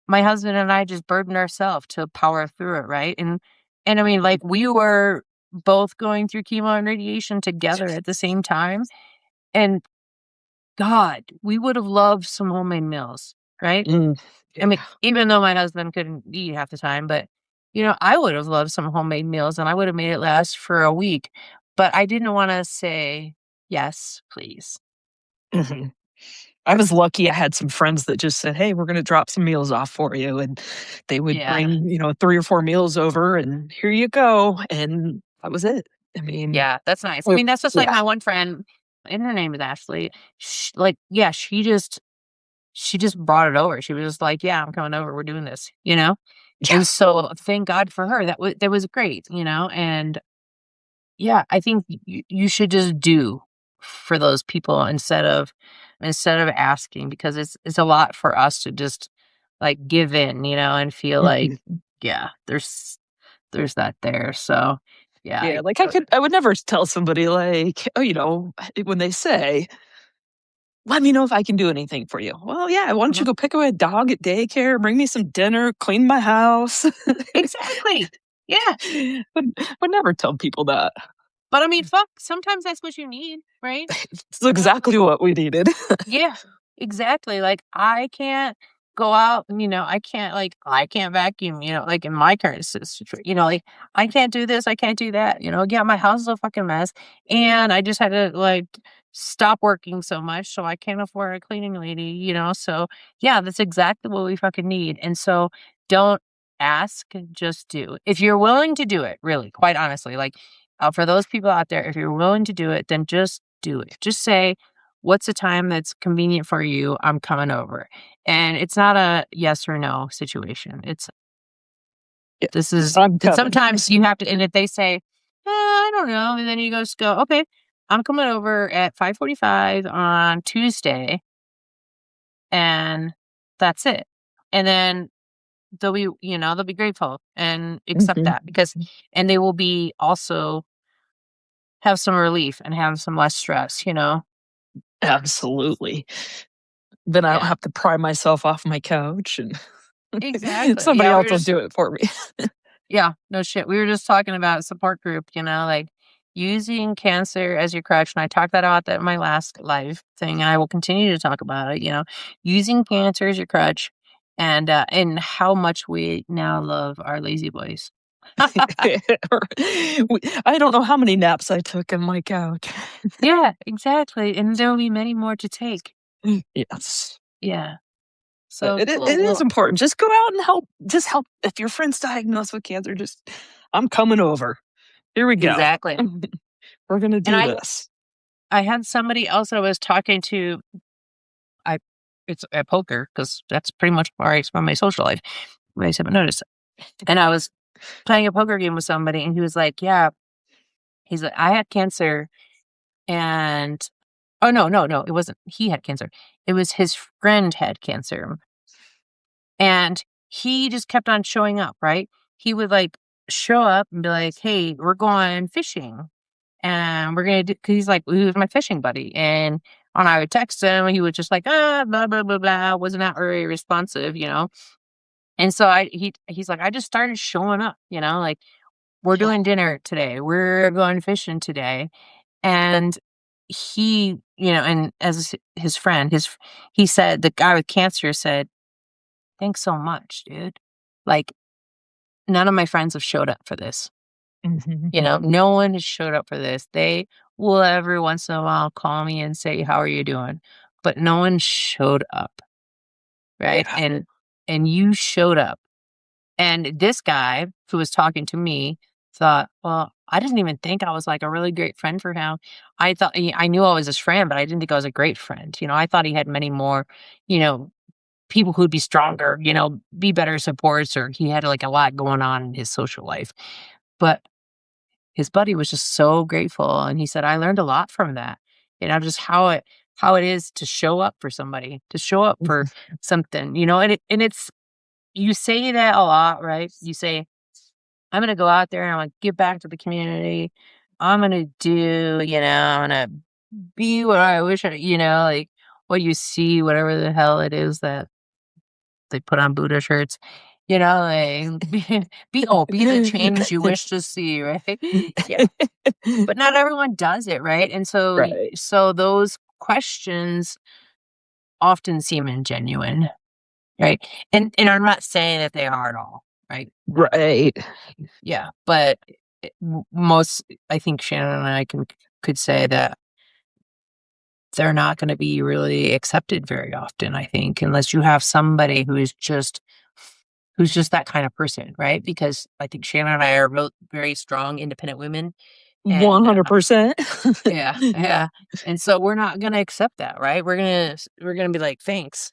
my husband and I just burdened ourselves to power through it, right? And I mean, like, we were both going through chemo and radiation together at the same time, and God, we would have loved some homemade meals, right?
Mm,
I mean,
yeah.
even though my husband couldn't eat half the time, but, I would have loved some homemade meals, and I would have made it last for a week, but I didn't wanna say, "Yes, please."
Mhm. I was lucky I had some friends that just said, "Hey, we're gonna drop some meals off for you," and they would
Yeah.
bring, 3 or 4 meals over, and here you go, and that was it. I mean,
Yeah, that's nice. I
w
mean, that's just like
yeah,
my one friend, and her name is Ashley. Yeah, she just brought it over. She was just like, "Yeah, I'm coming over. We're doing this," you know?
yeah.
And so, thank God for her. That was great, and yeah, I think you should just do for those people instead of asking because it's a lot for us to just, like, give in, and feel like,
Mhm.
yeah, there's that there. So, yeah,
Yeah, like, I would never tell somebody, like, when they say, "Let me know if I can do anything for you." Well, yeah, why don't you
mhm.
go pick up a dog at daycare, bring me some dinner, clean my house?
Exactly. Yeah.
Would never tell people that.
But I mean, fuck, sometimes that's what you need, right?
It's exactly what we needed.
Yeah, exactly. Like I can't go out and I can't vacuum, like in my current situation, like I can't do this, I can't do that, yeah, my house is a fucking mess. And I just had to like stop working so much so I can't afford a cleaning lady, so yeah, that's exactly what we fucking need. And so don't ask, just do. If you're willing to do it, really, quite honestly, like for those people out there, if you're willing to do it, then just do it. Just say, what's a time that's convenient for you? I'm coming over. And it's not a yes or no situation.
Yeah,
This is,
I'm
and
coming.
sometimes you have to, and if they say, I don't know, and then you just go, okay, I'm coming over at 5:45 on Tuesday, and that's it. And then they'll be grateful and accept
Mhm.
that and they will be also have some relief and have some less stress.
Absolutely. Then I don't
Yeah,
have to pry myself off my couch, and
exactly.
somebody
Yeah,
else will do it for me.
yeah, no shit. We were just talking about support group, like using cancer as your crutch. And I talked about that in my last live thing. And I will continue to talk about it, using cancer as your crutch and how much we now love our lazy boys.
I don't know how many naps I took on my couch.
Yeah, exactly. And there will be many more to take.
Yes.
Yeah.
But
So
it
cool.
is
Well,
important. Just go out and help. Just help. If your friend's diagnosed with cancer, just, I'm coming over. Here we go.
exactly.
We're gonna
And
do
I
this.
I had somebody else I was talking to. I it's at poker because that's pretty much where I spend my social life. You guys haven't noticed. And I was playing a poker game with somebody, and he was like, "Yeah." He's like, "I had cancer, and" oh, no, no, no, it wasn't he had cancer. It was his friend had cancer, and he just kept on showing up, right? He would, like, show up and be like, "Hey, we're going fishing, and we're gonna do" 'cause he's like he was my fishing buddy, and when I would text him, he was just like, "Ah, blah, blah, blah, blah," was not very responsive. And so he's like, "I just started showing up, like, we're
Yeah.
doing dinner today. We're going fishing today." And and as his friend, he said, the guy with cancer said, "Thanks so much, dude. Like, none of my friends have showed up for this.
Mhm.
No one has showed up for this. They will every once in a while call me and say, 'How are you doing?' But no one showed up, right?
Yeah.
And you showed up." And this guy who was talking to me thought, "Well, I didn't even think I was like a really great friend for him. I knew I was his friend, but I didn't think I was a great friend. I thought he had many more, you know, people who'd be stronger, be better supports, or he had like a lot going on in his social life." But his buddy was just so grateful, and he said, "I learned a lot from that. Just how it is to show up for somebody, to show up for something, and it's you say that a lot, right? You say, I'm gonna go out there and I'm gonna give back to the community. I'm gonna I'm gonna be what I wish like what you see, whatever the hell it is that they put on Buddha shirts. Like, be the change you wish to see, right? Yeah. But not everyone does it, right? And so
Right.
so those questions often seem ingenuine, right? And I'm not saying that they are at all, right? Not at all.
Right.
Yeah, but most, I think Shannon and I could say that they're not going to be really accepted very often, I think, unless you have somebody who's just that kind of person, right? Because I think Shannon and I are both very strong, independent women, and
100%.
yeah, yeah, and so we're not gonna accept that, right? We're gonna be like, "Thanks,"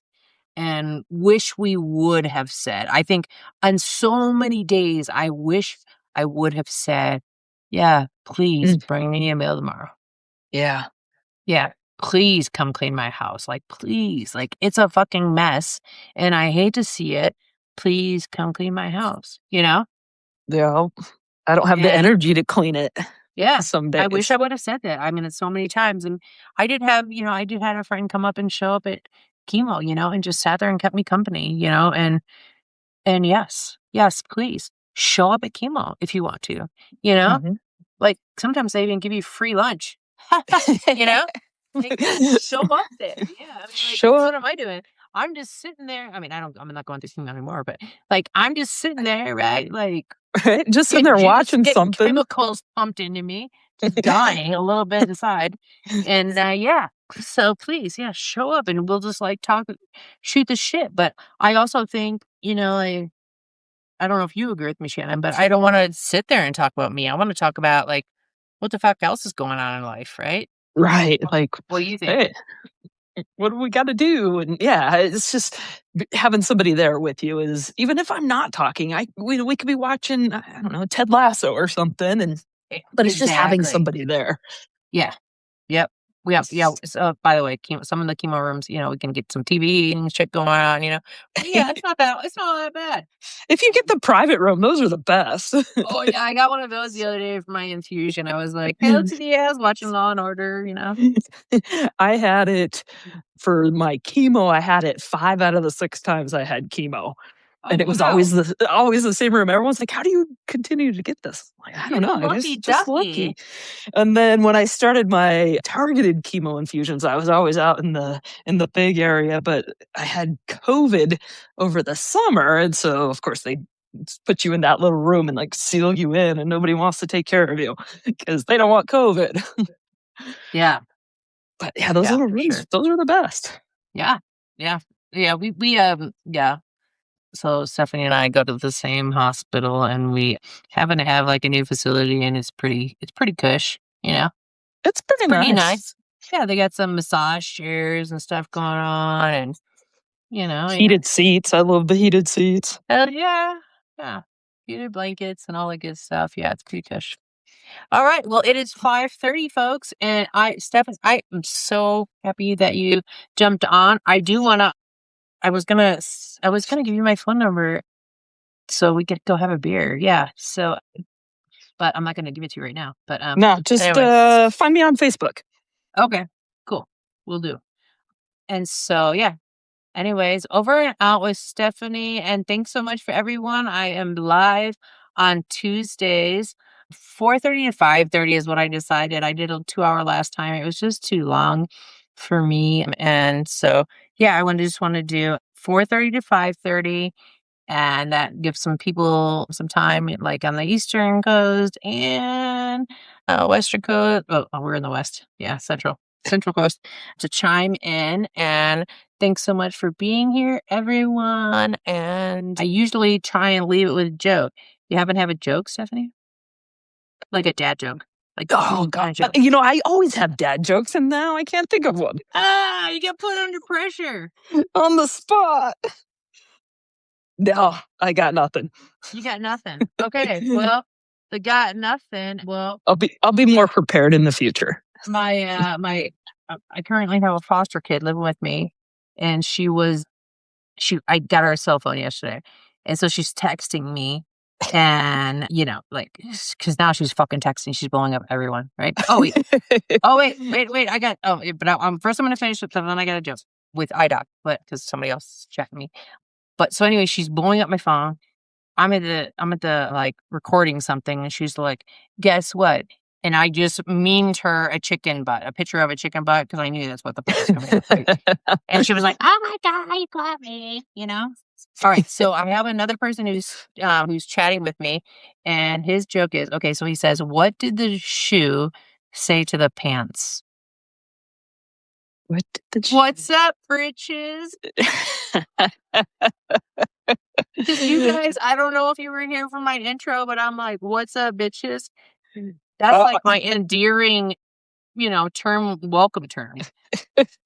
and wish we would have said. I think on so many days, I wish I would have said, "Yeah, please
Mm,
bring me a meal tomorrow.
yeah.
Yeah, please come clean my house. Like, please, like, it's a fucking mess, and I hate to see it. Please come clean my house," you know?
Yeah. I don't have the
And
energy to clean it
yeah,
some
I wish I
days.
would have said that. I mean, it's so many times, and I did have a friend come up and show up at chemo, and just sat there and kept me company, and yes, yes, please show up at chemo if you want to, you know?
Mhm.
Like, sometimes they even give you free lunch, you know? Like, just show up there. Yeah, I mean, like,
Show
what
up,
am I doing? I'm just sitting there. I mean, I'm not going through chemo anymore, but like, I'm just sitting there, right? Like,
right? Just sitting
getting
there
juice,
watching
getting
something.
chemicals pumped into me, just dying a little bit inside. And yeah, so please, yeah, show up and we'll just like talk, shoot the shit. But I also think, I don't know if you agree with me, Shannon, but I don't want to sit there and talk about me. I want to talk about like what the fuck else is going on in life, right?
Right, like,
What do you think?
"Hey, what do we gotta do?" And, yeah, it's just having somebody there with you is even if I'm not talking, we could be watching, I don't know, Ted Lasso or something, but it's just having
Exactly.
somebody there.
Yeah. Yep. We have, yeah. So, by the way, some of the chemo rooms, we can get some TV and shit going on. But yeah, it's not that bad.
If you get the private room, those are the best.
Oh yeah, I got one of those the other day for my infusion. I was like, "Hell to the yes," watching Law and Order.
I had it for my chemo, I had it 5 out of the 6 times I had chemo,
Oh
and it was
wow,
always the same room. Everyone's like, "How do you continue to get this?" I'm like, "I
you're
don't know,
the
I
lucky
just
ducky.
lucky." And then when I started my targeted chemo infusions, I was always out in the big area, but I had COVID over the summer, and so, of course, they put you in that little room and, like, seal you in, and nobody wants to take care of you because they don't want COVID.
Yeah,
But, yeah, those
yeah,
little
for
rooms,
sure.
those are the best.
Yeah, yeah, yeah. Yeah. So Stephanie and I go to the same hospital, and we happen to have like a new facility, and it's pretty cush.
It's
It's
pretty
pretty
nice.
nice. Yeah, they got some massage chairs and stuff going on, and yeah.
Heated seats, I love the heated seats.
Hell yeah, yeah. Heated blankets and all that good stuff. Yeah, it's pretty cush. All right. Well, it is 5:30, folks, and Stefan, I am so happy that you jumped on. I do wanna. I was gonna give you my phone number so we could go have a beer. Yeah. So, but I'm not gonna give it to you right now. But
No, just,
anyway.
find me on Facebook.
Okay. Cool. We'll do. And so yeah. Anyways, over and out with Stephanie, and thanks so much for everyone. I am live on Tuesdays. 4:30 to 5:30 is what I decided. I did a 2-hour last time. It was just too long for me. And so, yeah, just want to do 4:30 to 5:30, and that gives some people some time, like on the Eastern Coast and Western Coast. Oh, we're in the West. Yeah, Central Coast to chime in. And thanks so much for being here, everyone. And I usually try and leave it with a joke. You happen to have a joke, Stephanie? Like a dad joke, like
Oh,
any
god,
kind of joke.
I always have dad jokes, and now I can't think of one.
You get put under pressure.
On the spot. No, I got nothing.
You got nothing. Okay, well, the got nothing. Well,
I'll be more prepared in the future.
I currently have a foster kid living with me, and I got her a cell phone yesterday, and so she's texting me, and like, because now she's fucking texting, she's blowing up everyone, right? Oh wait, but first I'm gonna finish it, and then I got a joke with iDoc, but because somebody else is chatting me. But so anyway, she's blowing up my phone. I'm at the, like, recording something, and she's like, "Guess what?" And I just memed her a chicken butt, a picture of a chicken butt, because I knew that's what the post was coming up, right? And she was like, "Oh my god, you got me," you know? Alright, so I have another person who's chatting with me, and his joke is okay, so he says, "What did the shoe say to the pants?"
What did the
"What's up, britches?" 'Cause you guys, I don't know if you were here for my intro, but I'm like, "What's up, bitches?" That's
Uh,
like my endearing, term welcome term.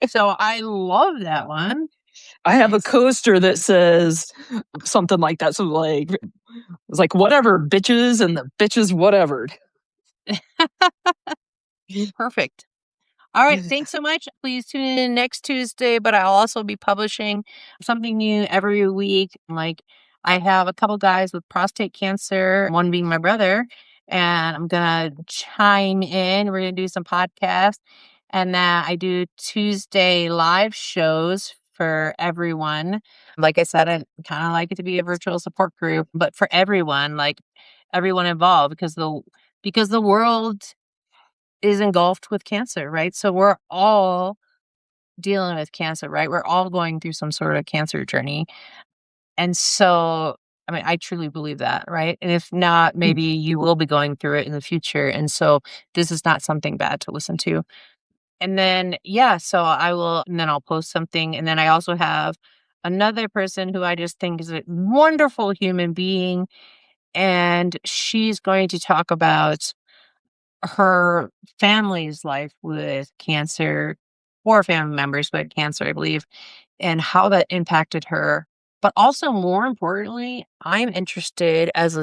So I love that one.
I have a coaster that says something like that. So like it's like whatever bitches and the bitches whatever.
Perfect. All right. Thanks so much. Please tune in next Tuesday, but I'll also be publishing something new every week. Like, I have a couple guys with prostate cancer, one being my brother, and I'm going to chime in. We're going to do some podcasts. And then I do Tuesday live shows for everyone. Like I said, I kind of like it to be a virtual support group, but for everyone, like everyone involved, because the world is engulfed with cancer, right? So we're all dealing with cancer, right? We're all going through some sort of cancer journey. And so, I mean, I truly believe that, right? And if not, maybe you will be going through it in the future. And so this is not something bad to listen to. And then, yeah, so and then I'll post something. And then I also have another person who I just think is a wonderful human being. And she's going to talk about her family's life with cancer, 4 family members with cancer, I believe, and how that impacted her. But also more importantly, I'm interested as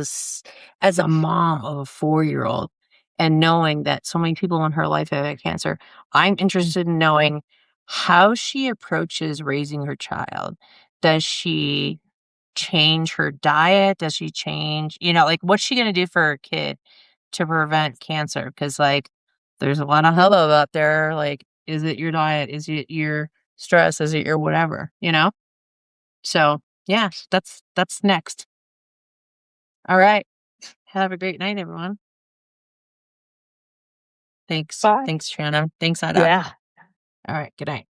a mom of a 4-year-old and knowing that so many people in her life have had cancer. I'm interested in knowing how she approaches raising her child. Does she change her diet? Does she change, like, what's she gonna do for her kid to prevent cancer? Because, like, there's a lot of hubbub out there, like, is it your diet? Is it your stress? Is it your whatever, you know? So, yeah, that's next. Alright. Have a great night, everyone. Thanks.
Bye.
Thanks, Shannon. Thanks, Ida.
Yeah.
Alright, good night.